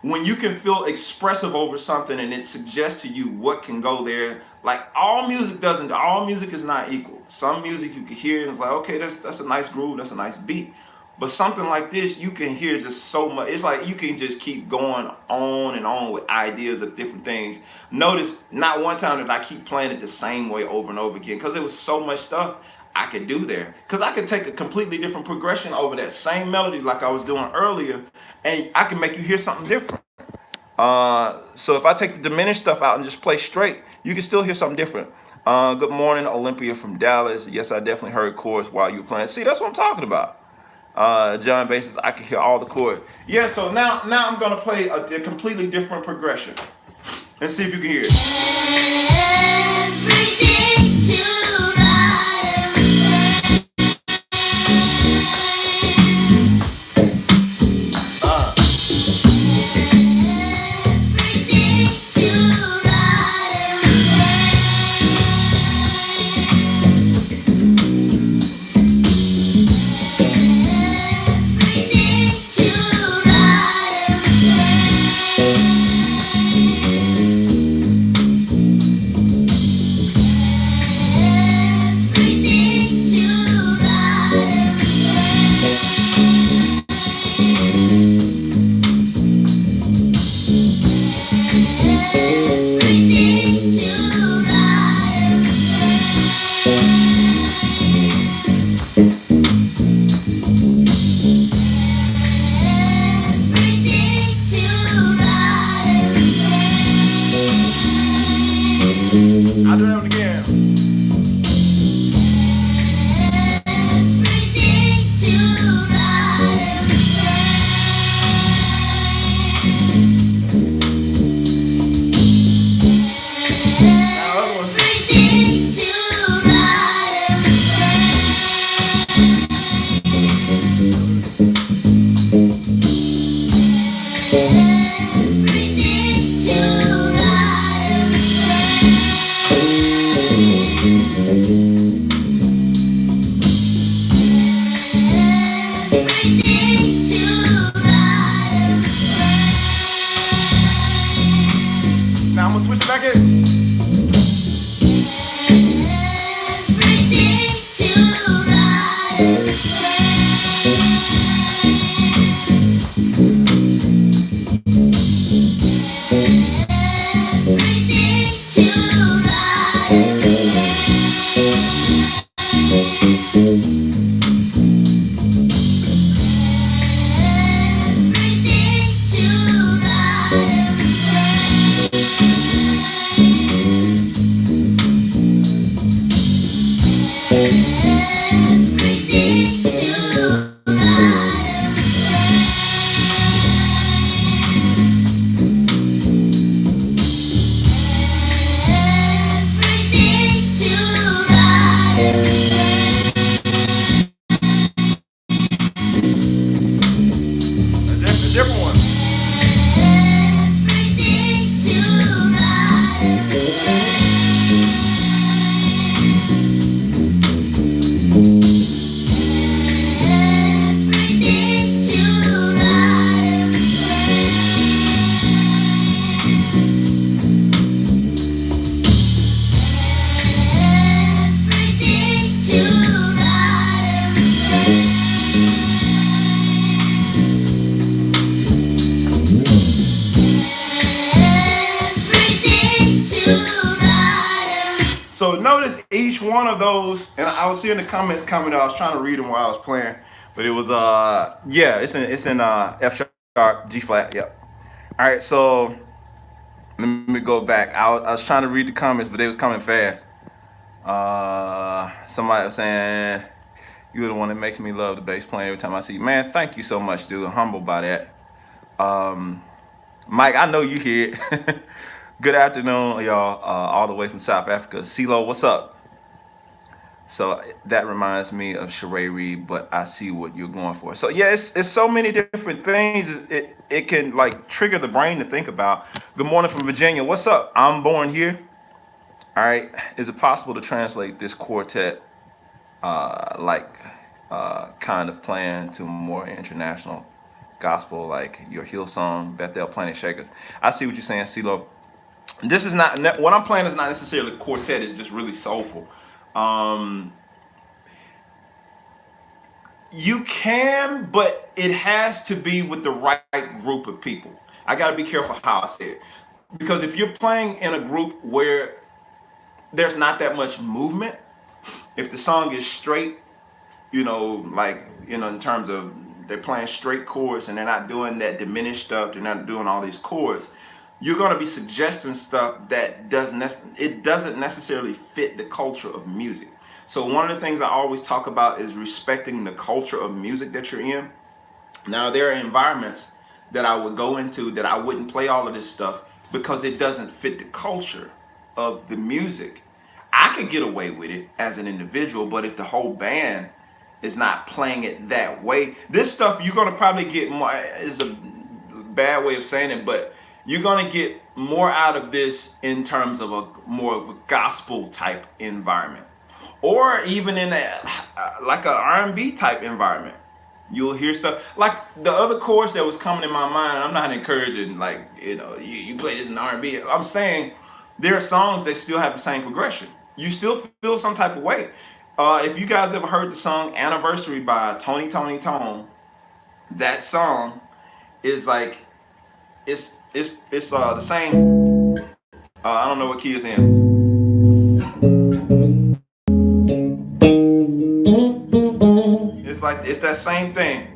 When you can feel expressive over something and it suggests to you what can go there, like all music doesn't. All music is not equal. Some music you can hear and it's like, okay, that's a nice groove, that's a nice beat. But something like this, you can hear just so much. It's like you can just keep going on and on with ideas of different things. Notice not one time did I keep playing it the same way over and over again, because there was so much stuff I could do there. Because I could take a completely different progression over that same melody like I was doing earlier, and I can make you hear something different. So if I take the diminished stuff out and just play straight, you can still hear something different. Good morning, Olympia from Dallas. Yes, I definitely heard chords while you were playing. See, that's what I'm talking about. John Basis, I can hear all the chords. Yeah, so now I'm gonna play a completely different progression and see if you can hear it. Everything to I'll do that one again. Now, other one. Now I'm gonna switch it back in. So notice each one of those, and I was seeing the comments coming. I was trying to read them while I was playing, but it was yeah, it's in F sharp, G flat. Yep. All right, so let me go back. I was trying to read the comments, but they was coming fast. Somebody was saying you're the one that makes me love the bass playing every time I see you. Man, thank you so much, dude. I'm humbled by that. Um, Mike, I know you here. Good afternoon, y'all, all the way from South Africa. CeeLo, what's up? So that reminds me of Sheree Reed, but I see what you're going for. So yeah, it's so many different things. It can like trigger the brain to think about. Good morning from Virginia. What's up? I'm born here. All right. Is it possible to translate this quartet like kind of playing to more international gospel, like your Hillsong, Bethel Planet Shakers? I see what you're saying, CeeLo. This is not what I'm playing is not necessarily quartet. It's just really soulful. Um, you can, but it has to be with the right group of people. I got to be careful how I say it, because if you're playing in a group where there's not that much movement, if the song is straight, like, in terms of they're playing straight chords and they're not doing that diminished stuff, they're not doing all these chords, you're going to be suggesting stuff that doesn't necessarily fit the culture of music. So one of the things I always talk about is respecting the culture of music that you're in. Now, there are environments that I would go into that I wouldn't play all of this stuff because it doesn't fit the culture of the music. I could get away with it as an individual, but if the whole band is not playing it that way, this stuff you're going to probably get more, is a bad way of saying it, but you're going to get more out of this in terms of a more of a gospel type environment, or even in like a R&B type environment. You'll hear stuff like the other chorus that was coming in my mind. I'm not encouraging, like, you play this in R&B. I'm saying there are songs that still have the same progression. You still feel some type of way. If you guys ever heard the song "Anniversary" by Tony Tone, that song is like it's the same. I don't know what key it's in. It's that same thing.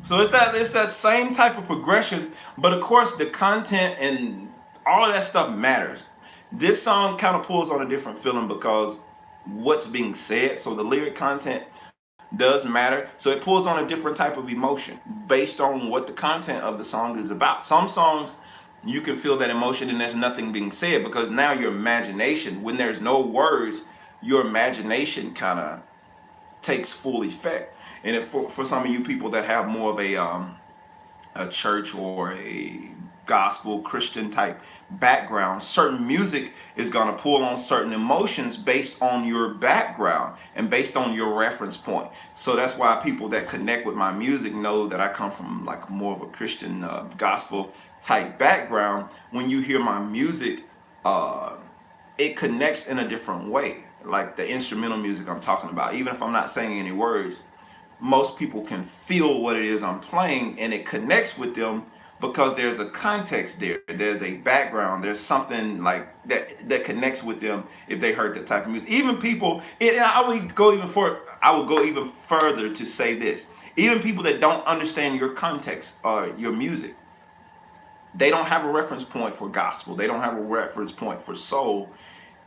So it's that same type of progression, but of course the content and all of that stuff matters. This song kind of pulls on a different feeling because what's being said. So the lyric content does matter. So it pulls on a different type of emotion based on what the content of the song is about. Some songs you can feel that emotion and there's nothing being said, because now your imagination, when there's no words, your imagination kind of takes full effect. And if for some of you people that have more of a church or a gospel Christian type background, certain music is going to pull on certain emotions based on your background and based on your reference point. So that's why people that connect with my music know that I come from like more of a Christian gospel type background. When you hear my music, it connects in a different way. Like the instrumental music I'm talking about, even if I'm not saying any words, most people can feel what it is I'm playing, and it connects with them because there's a context there. There's a background. There's something like that connects with them if they heard that type of music. Even people, and I would go even further to say this. Even people that don't understand your context or your music, they don't have a reference point for gospel. They don't have a reference point for soul.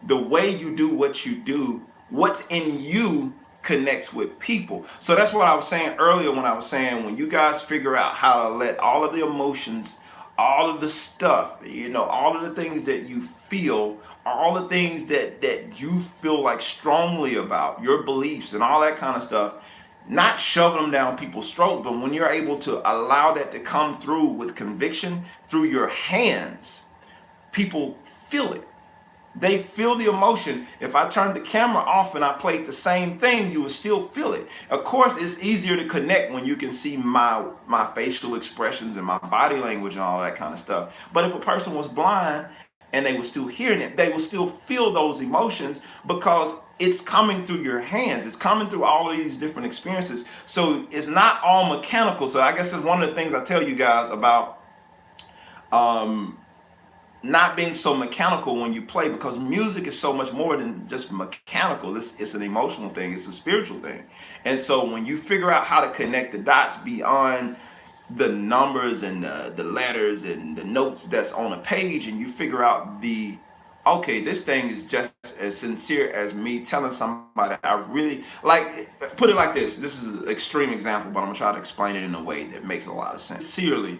The way you do what you do, what's in you connects with people. So that's what I was saying earlier when I was saying, when you guys figure out how to let all of the emotions, all of the stuff, all of the things that you feel, all the things that you feel like strongly about, your beliefs and all that kind of stuff, not shoving them down people's throat, but when you're able to allow that to come through with conviction through your hands, people feel it. They feel the emotion. If I turned the camera off and I played the same thing, you would still feel it. Of course, it's easier to connect when you can see my facial expressions and my body language and all that kind of stuff. But if a person was blind and they were still hearing it, they would still feel those emotions because it's coming through your hands. It's coming through all of these different experiences. So it's not all mechanical. So I guess it's one of the things I tell you guys about um, not being so mechanical when you play, because music is so much more than just mechanical. It's an emotional thing. It's a spiritual thing. And so when you figure out how to connect the dots beyond the numbers and the letters and the notes that's on a page, and you figure out okay, this thing is just as sincere as me telling somebody I really like. Put it like this. This is an extreme example, but I'm gonna try to explain it in a way that makes a lot of sense. Sincerely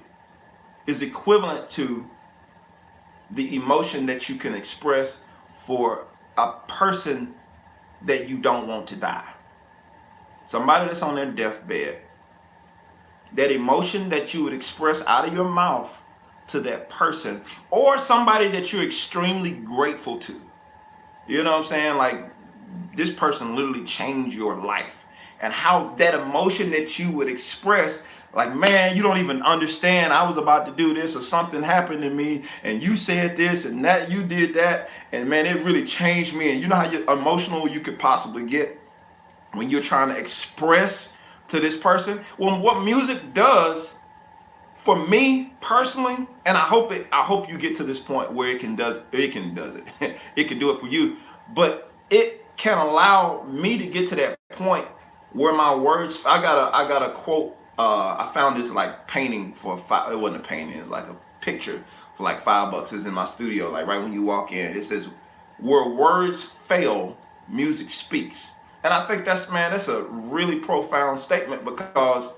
is equivalent to the emotion that you can express for a person that you don't want to die. Somebody that's on their deathbed. That emotion that you would express out of your mouth to that person, or somebody that you're extremely grateful to. You know what I'm saying? Like, this person literally changed your life. And how that emotion that you would express, like, man, you don't even understand. I was about to do this, or something happened to me, and you said this and that, you did that, and man, it really changed me. And you know how emotional you could possibly get when you're trying to express to this person? Well, what music does for me personally, and I hope you get to this point where it can do it. It can do it for you, but it can allow me to get to that point where my words. I got a quote. I found this like painting for five. It wasn't a painting. It's like a picture for like $5. It's in my studio. Like right when you walk in, it says, "Where words fail, music speaks." And I think that's a really profound statement, because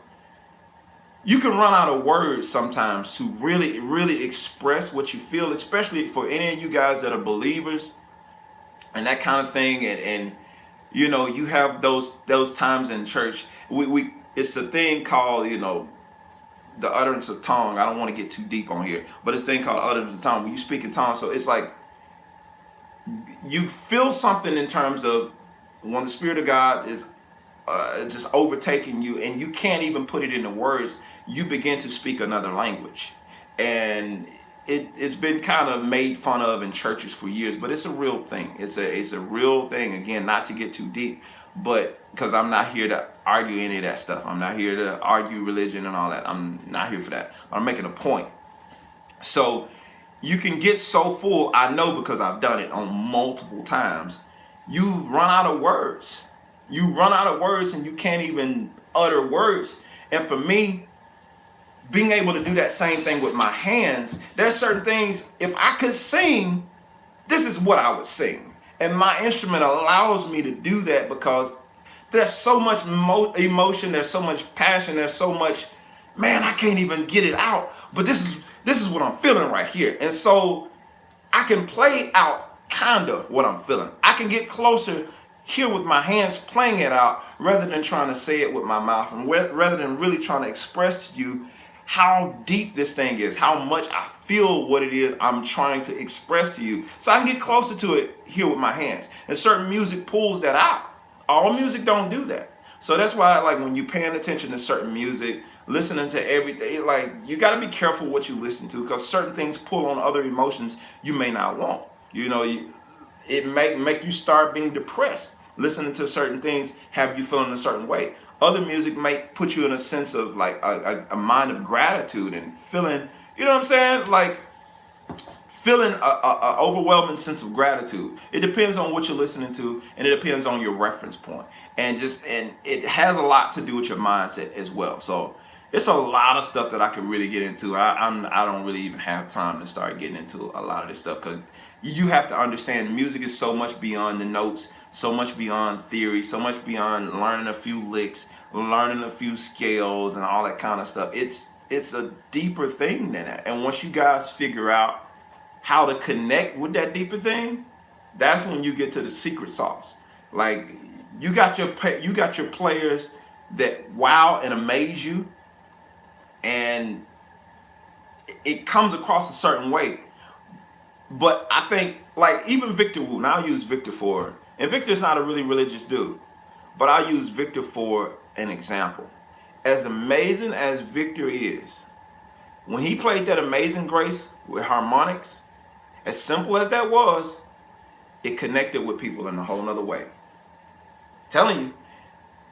you can run out of words sometimes to really, really express what you feel, especially for any of you guys that are believers and that kind of thing. And you know, you have those times in church. We it's a thing called, you know, the utterance of tongue. I don't want to get too deep on here, but it's a thing called utterance of tongue when you speak in tongues. So it's like you feel something in terms of when the Spirit of God is just overtaking you, and you can't even put it into words. You begin to speak another language, and it's been kind of made fun of in churches for years, but it's a real thing. It's a real thing. Again, not to get too deep, but because I'm not here to argue any of that stuff. I'm not here to argue religion and all that. I'm not here for that. I'm making a point. So you can get so full. I know, because I've done it on multiple times. You run out of words. You run out of words, and you can't even utter words. And for me, being able to do that same thing with my hands, there's certain things, if I could sing, this is what I would sing. And my instrument allows me to do that, because there's so much emotion, there's so much passion, there's so much, man, I can't even get it out. But this is what I'm feeling right here. And so I can play out kind of what I'm feeling. I can get closer here with my hands playing it out, rather than trying to say it with my mouth, and rather than really trying to express to you how deep this thing is, how much I feel what it is I'm trying to express to you. So I can get closer to it here with my hands. And certain music pulls that out. All music don't do that. So that's why, like, when you're paying attention to certain music, listening to everything, like, you got to be careful what you listen to, because certain things pull on other emotions you may not want. You know, it make you start being depressed. Listening to certain things have you feeling a certain way. Other music might put you in a sense of like a mind of gratitude and feeling, you know what I'm saying? Like feeling a overwhelming sense of gratitude. It depends on what you're listening to, and it depends on your reference point. And it has a lot to do with your mindset as well. So it's a lot of stuff that I could really get into. I don't really even have time to start getting into a lot of this stuff, because you have to understand music is so much beyond the notes, so much beyond theory, so much beyond learning a few licks, learning a few scales and all that kind of stuff. It's a deeper thing than that. And once you guys figure out how to connect with that deeper thing, that's when you get to the secret sauce. Like, you got your players that wow and amaze you, and it comes across a certain way. But I think, like, even Victor Wu, and I'll use Victor for, and Victor's not a really religious dude, but I'll use Victor for an example. As amazing as Victor is, when he played that Amazing Grace with harmonics, as simple as that was, it connected with people in a whole nother way. telling you,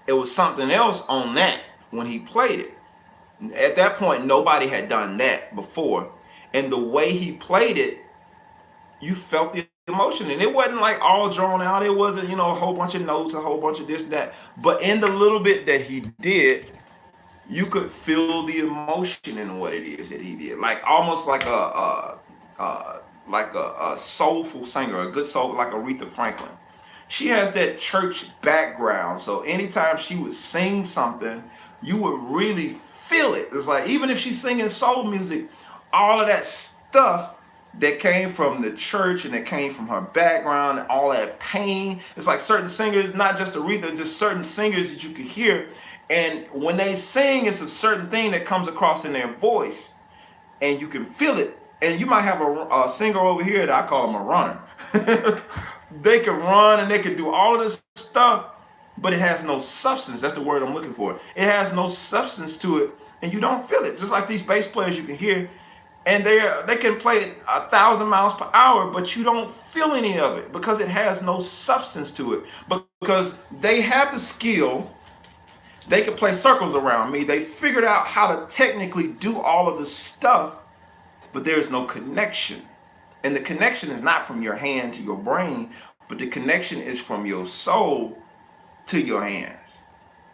it was something else on that when he played it. At that point, nobody had done that before. And the way he played it, you felt the emotion. And it wasn't like all drawn out. It wasn't, a whole bunch of notes, a whole bunch of this, that. But in the little bit that he did, you could feel the emotion in what it is that he did. Like almost like a soulful singer, a good soul, like Aretha Franklin. She has that church background, so anytime she would sing something, you would really feel it. It's like even if she's singing soul music, all of that stuff that came from the church and that came from her background and all that pain. It's like certain singers, not just Aretha, just certain singers that you could hear. And when they sing, it's a certain thing that comes across in their voice and you can feel it. And you might have a singer over here that I call them a runner. They can run and they can do all of this stuff, but it has no substance. That's the word I'm looking for. It has no substance to it, and you don't feel it. Just like these bass players you can hear, and they can play 1,000 miles per hour, but you don't feel any of it because it has no substance to it. But because they have the skill, they can play circles around me. They figured out how to technically do all of this stuff, but there's no connection. And the connection is not from your hand to your brain, but the connection is from your soul to your hands.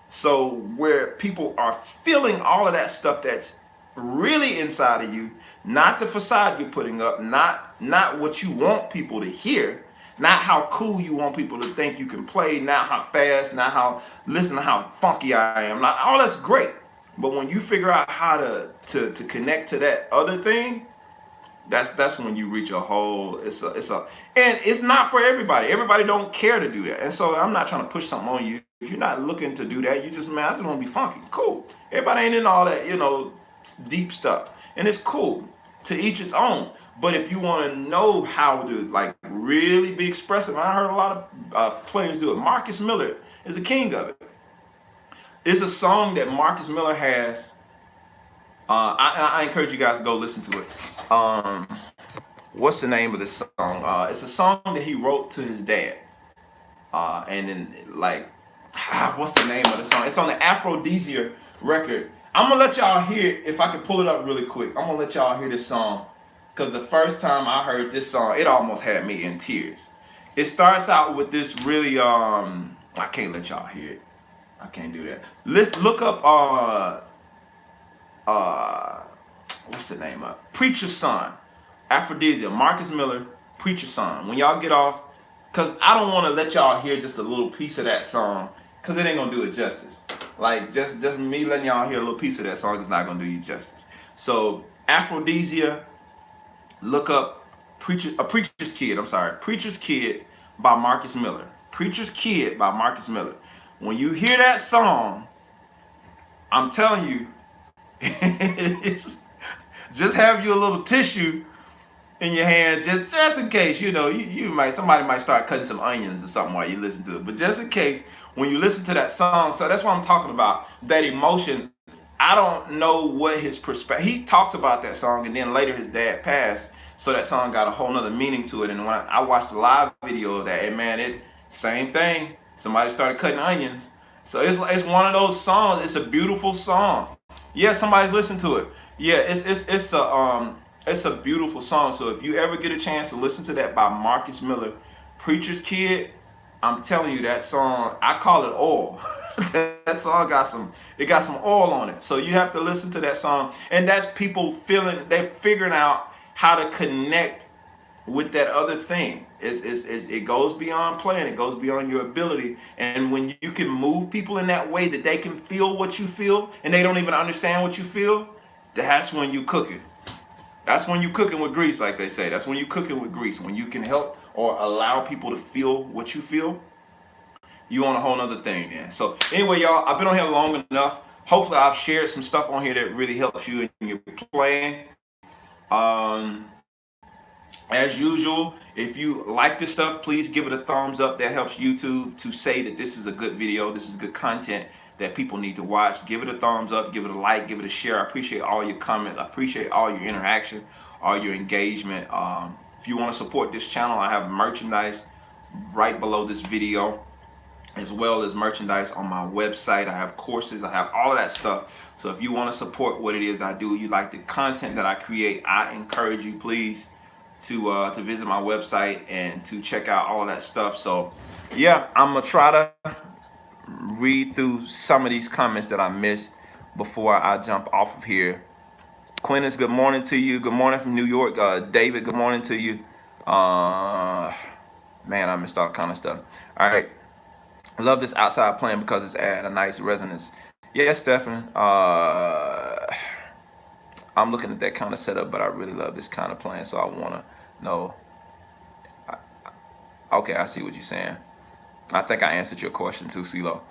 So where people are feeling all of that stuff that's really inside of you, not the facade you're putting up, not what you want people to hear, not how cool you want people to think you can play, not how fast, not how listen to how funky I am. Not all that's great. But when you figure out how to connect to that other thing, that's when you reach a whole and it's not for everybody. Everybody don't care to do that. And so I'm not trying to push something on you. If you're not looking to do that, you just, man, I just want to be funky. Cool. Everybody ain't in all that, deep stuff. And it's cool. To each its own. But if you want to know how to like really be expressive, and I heard a lot of players do it. Marcus Miller is the king of it. It's a song that Marcus Miller has. I encourage you guys to go listen to it. What's the name of this song? It's a song that he wrote to his dad. And then what's the name of the song? It's on the Aphrodisia record. I'm gonna let y'all hear, if I can pull it up really quick. I'm gonna let y'all hear this song, because the first time I heard this song, it almost had me in tears. It starts out with this really I can't let y'all hear it. I can't do that. Let's look up what's the name of it? Preacher's Son. Aphrodisia, Marcus Miller, Preacher's Son. When y'all get off, because I don't want to let y'all hear just a little piece of that song, because it ain't gonna do it justice. Like just me letting y'all hear a little piece of that song is not gonna do you justice. So Aphrodisia, look up Preacher's Kid. I'm sorry, Preacher's Kid by Marcus Miller. Preacher's Kid by Marcus Miller. When you hear that song, I'm telling you, it's, just have you a little tissue in your hand, just in case, you somebody might start cutting some onions or something while you listen to it. But just in case, when you listen to that song, so that's what I'm talking about, that emotion. I don't know what his perspective. He talks about that song, and then later his dad passed, so that song got a whole nother meaning to it. And when I watched a live video of that, and man, same thing. Somebody started cutting onions. So it's one of those songs. It's a beautiful song. Yeah, somebody's listened to it. Yeah, it's a beautiful song. So if you ever get a chance to listen to that by Marcus Miller, Preacher's Kid, I'm telling you, that song, I call it oil. That song got some oil on it. So you have to listen to that song, and that's people they're figuring out how to connect with that other thing. It goes beyond playing. It goes beyond your ability. And when you can move people in that way that they can feel what you feel, and they don't even understand what you feel, that's when you cooking. That's when you cooking with grease, like they say. That's when you cooking with grease. When you can help or allow people to feel what you feel, you on a whole nother thing, man. So anyway, y'all, I've been on here long enough. Hopefully I've shared some stuff on here that really helps you in your playing. As usual, if you like this stuff, please give it a thumbs up. That helps YouTube to say that this is a good video, this is good content that people need to watch. Give it a thumbs up, give it a like, give it a share. I appreciate all your comments. I appreciate all your interaction, all your engagement. If you want to support this channel, I have merchandise right below this video. as well as merchandise on my website. I have courses, I have all of that stuff. So if you want to support what it is I do, you like the content that I create, I encourage you, please, to visit my website and to check out all of that stuff. So yeah, I'm gonna try to read through some of these comments that I missed before I jump off of here. Quintus, good morning to you. Good morning from New York. David, good morning to you. Uh, Man, I missed all kind of stuff. All right. I love this outside playing because it's add a nice resonance. Yes, Stefan. I'm looking at that kind of setup, but I really love this kind of playing, so I want to know. Okay, I see what you're saying. I think I answered your question too, CeeLo.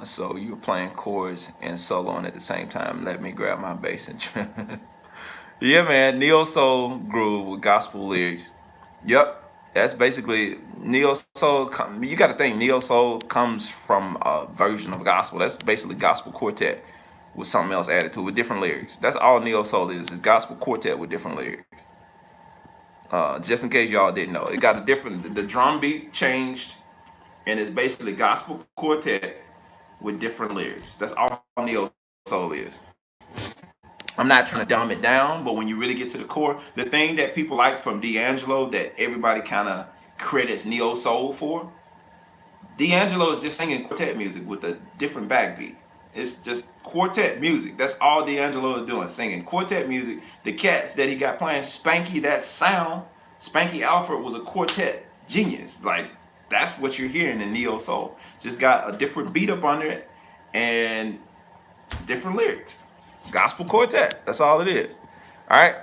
So you were playing chords and soloing at the same time. Let me grab my bass and yeah, man. Neo soul groove with gospel lyrics. Yep, that's basically neo soul. You got to think neo soul comes from a version of gospel. That's basically gospel quartet with something else added to it with different lyrics. That's all neo soul is gospel quartet with different lyrics. Just in case y'all didn't know, it got a different. The drum beat changed, and it's basically gospel quartet with different lyrics. That's all neo soul is. I'm not trying to dumb it down, but when you really get to the core, the thing that people like from D'Angelo that everybody kind of credits neo soul for, D'Angelo is just singing quartet music with a different backbeat. It's just quartet music. That's all D'Angelo is doing, singing quartet music. The cats that he got playing Spanky, that sound, Spanky Alfred was a quartet genius. Like, that's what you're hearing in neo soul. Just got a different beat up under it and different lyrics. Gospel quartet. That's all it is. All right.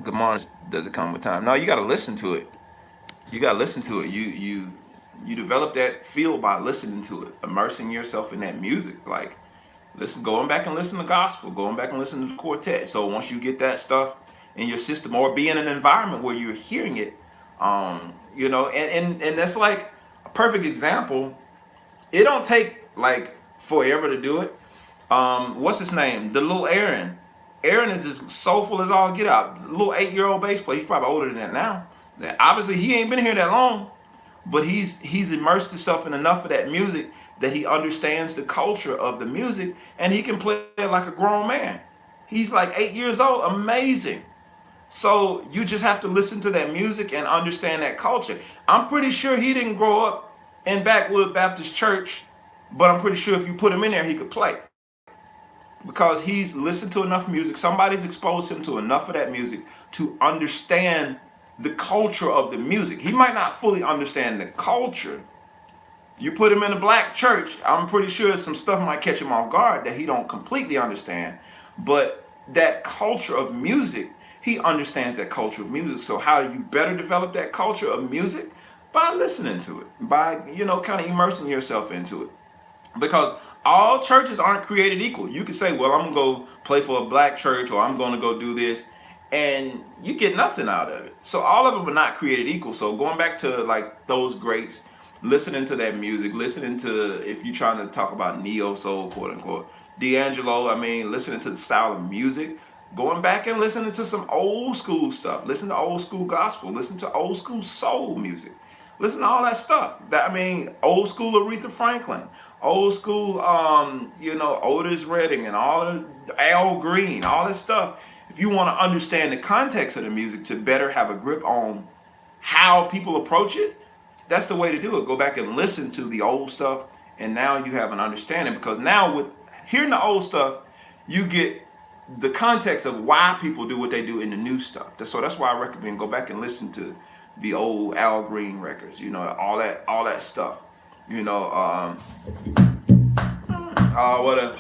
Good morning. Does it come with time? No, you got to listen to it. You got to listen to it. You develop that feel by listening to it, immersing yourself in that music. Like, listen, going back and listen to gospel, going back and listen to the quartet. So once you get that stuff in your system, or be in an environment where you're hearing it, and that's like a perfect example. It don't take like forever to do it. What's his name? The little Aaron. Aaron is as soulful as all get out. Little 8-year-old bass player. He's probably older than that now. Obviously, he ain't been here that long, but he's immersed himself in enough of that music that he understands the culture of the music, and he can play it like a grown man. He's like 8 years old. Amazing. So you just have to listen to that music and understand that culture. I'm pretty sure he didn't grow up in Backwood Baptist Church, but I'm pretty sure if you put him in there, he could play because he's listened to enough music. Somebody's exposed him to enough of that music to understand the culture of the music. He might not fully understand the culture. You put him in a black church, I'm pretty sure some stuff might catch him off guard that he don't completely understand. But that culture of music, he understands that culture of music. So how do you better develop that culture of music? By listening to it, by, kind of immersing yourself into it. Because all churches aren't created equal. You could say, well, I'm going to go play for a black church, or I'm going to go do this, and you get nothing out of it. So all of them are not created equal. So going back to like those greats, listening to that music, listening to, if you're trying to talk about neo soul, quote unquote, D'Angelo, listening to the style of music, going back and listening to some old school stuff, listen to old school gospel, listen to old school soul music. Listen to all that stuff. Old school Aretha Franklin, old school, Otis Redding, and all of Al Green, all this stuff. If you want to understand the context of the music to better have a grip on how people approach it, that's the way to do it. Go back and listen to the old stuff, and now you have an understanding. Because now with hearing the old stuff, you get the context of why people do what they do in the new stuff. So that's why I recommend go back and listen to the old Al Green records, all that stuff, what a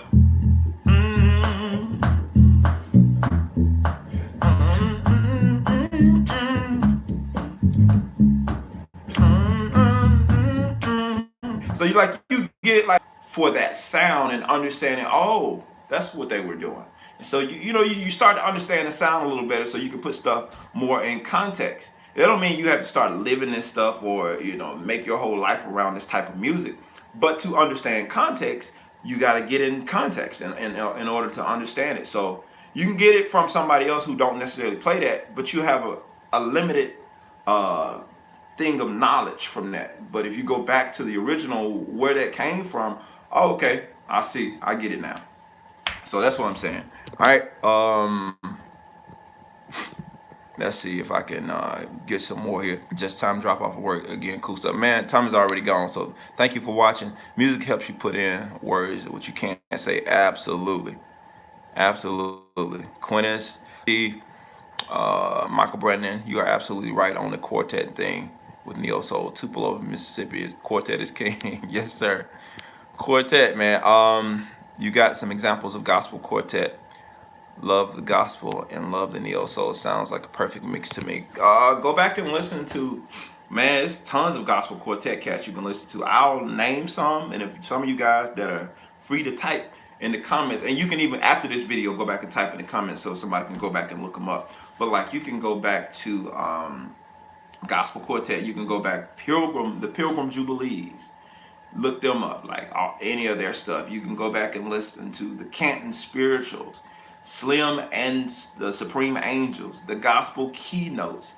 so you get like for that sound and understanding, oh, that's what they were doing. And so you start to understand the sound a little better, so you can put stuff more in context. That don't mean you have to start living this stuff or make your whole life around this type of music. But to understand context, you got to get in context in order to understand it. So you can get it from somebody else who don't necessarily play that, but you have a limited thing of knowledge from that. But if you go back to the original, where that came from, oh, okay, I see, I get it now. So that's what I'm saying. All right. Let's see if I can get some more here. Just time to drop off of work again. Cool stuff, man. Time is already gone, so thank you for watching. Music helps you put in words which you can't say. Absolutely, absolutely. Quintus, Michael Brennan, you are absolutely right on the quartet thing with Neo Soul. Tupelo, Mississippi. Quartet is king. Yes, sir. Quartet, man. You got some examples of gospel quartet. Love the gospel and love the neo soul. Sounds like a perfect mix to me. Go back and listen to, man, there's tons of gospel quartet cats you can listen to. I'll name some, and if some of you guys that are free to type in the comments, and you can even after this video go back and type in the comments so somebody can go back and look them up. But like you can go back to gospel quartet. You can go back the Pilgrim Jubilees. Look them up, like any of their stuff. You can go back and listen to the Canton Spirituals, Slim and the Supreme Angels, the Gospel Keynotes.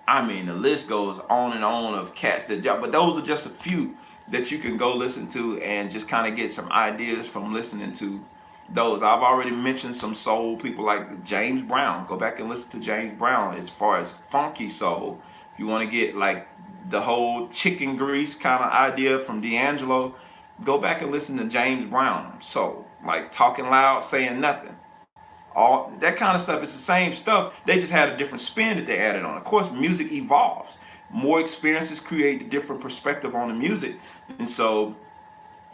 I mean, the list goes on and on of cats that, but those are just a few that you can go listen to and just kind of get some ideas from listening to those. I've already mentioned some soul people like James Brown. Go back and listen to James Brown as far as funky soul. If you want to get like the whole chicken grease kind of idea from D'Angelo, go back and listen to James Brown soul, like talking loud, saying nothing. All that kind of stuff. It's the same stuff. They just had a different spin that they added on. Of course, music evolves. More experiences create a different perspective on the music. And so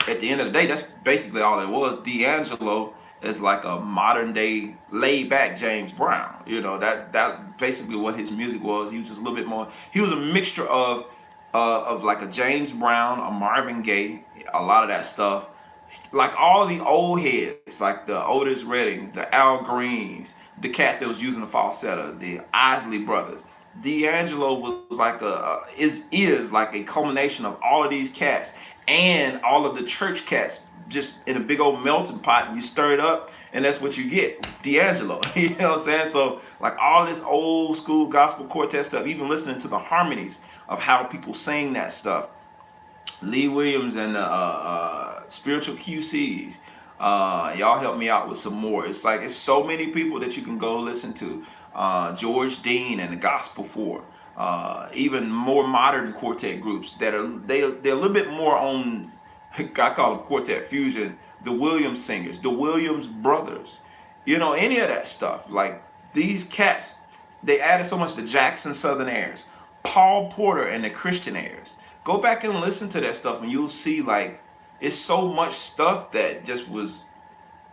at the end of the day, that's basically all it was. D'Angelo is like a modern day laid back James Brown. You know, that basically what his music was. He was just a little bit more, he was a mixture of like a James Brown, a Marvin Gaye, a lot of that stuff. Like all of the old heads, like the Otis Reddings, the Al Greens, the cats that was using the falsettos, the Isley Brothers. D'Angelo was like is like a culmination of all of these cats and all of the church cats just in a big old melting pot, and you stir it up and that's what you get. D'Angelo. You know what I'm saying? So like all this old school gospel quartet stuff, even listening to the harmonies of how people sing that stuff. Lee Williams and the Spiritual QCs. Y'all help me out with some more. It's like it's so many people that you can go listen to. George Dean and the Gospel Four. Even more modern quartet groups that they're a little bit more on. I call them quartet fusion. The Williams singers, the Williams brothers. You know, any of that stuff. Like these cats, they added so much to Jackson Southern Airs, Paul Porter and the Christian Airs. Go back and listen to that stuff and you'll see like it's so much stuff that just was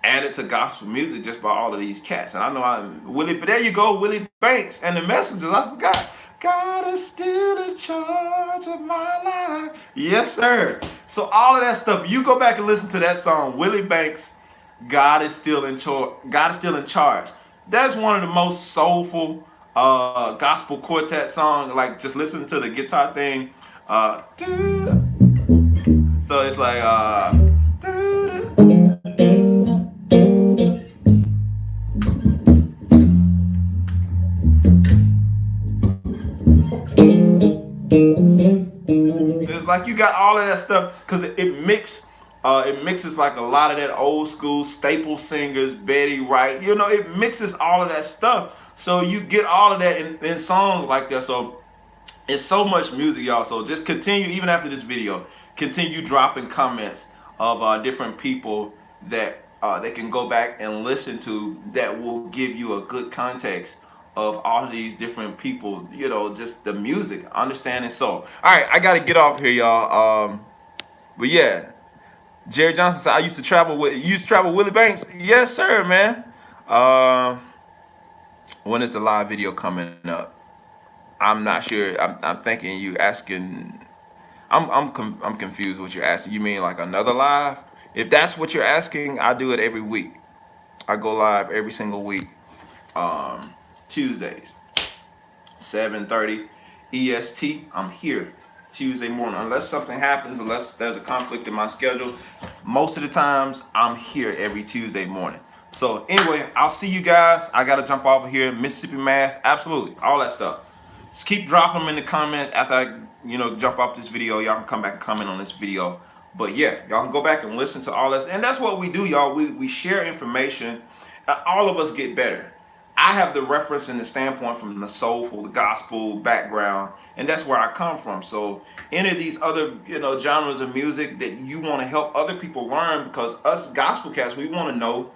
added to gospel music just by all of these cats. And I know but there you go, Willie Banks and the Messengers. I forgot. God is still in charge of my life. Yes, sir. So all of that stuff, you go back and listen to that song, Willie Banks, God is still in charge. God is still in charge. That's one of the most soulful gospel quartet songs. Like just listen to the guitar thing. So it's like it's like you got all of that stuff because it mixes like a lot of that old school staple singers, Betty Wright. You know, it mixes all of that stuff. So you get all of that in songs like that. So it's so much music, y'all. So just continue, even after this video, continue dropping comments of different people that they can go back and listen to that will give you a good context of all of these different people, you know, just the music, understanding soul. All right, I got to get off here, y'all. But yeah, Jerry Johnson said, you used to travel with Willie Banks. Yes, sir, man. When is the live video coming up? I'm not sure. I'm thinking you asking. I'm confused what you're asking. You mean like another live? If that's what you're asking, I do it every week. I go live every single week. Tuesdays, 7:30 EST. I'm here Tuesday morning. Unless something happens, unless there's a conflict in my schedule, most of the times I'm here every Tuesday morning. So anyway, I'll see you guys. I gotta jump off of here. Mississippi Mass, absolutely, all that stuff. Just keep dropping them in the comments after I, jump off this video. Y'all can come back and comment on this video. But yeah, y'all can go back and listen to all this. And that's what we do, y'all. We share information. All of us get better. I have the reference and the standpoint from the soulful, the gospel background, and that's where I come from. So any of these other, genres of music that you want to help other people learn, because us gospel cats, we want to know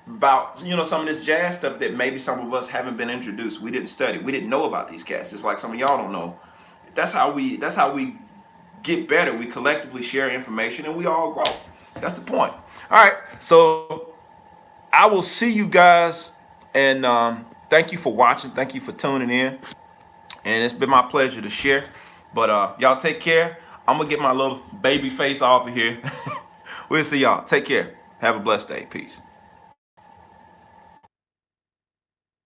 about, some of this jazz stuff that maybe some of us haven't been introduced. We didn't study. We didn't know about these cats, just like some of y'all don't know. That's how we get better. We collectively share information and we all grow. That's the point. All right. So I will see you guys, and thank you for watching. Thank you for tuning in. And it's been my pleasure to share. But y'all take care. I'm going to get my little baby face off of here. We'll see y'all. Take care. Have a blessed day. Peace.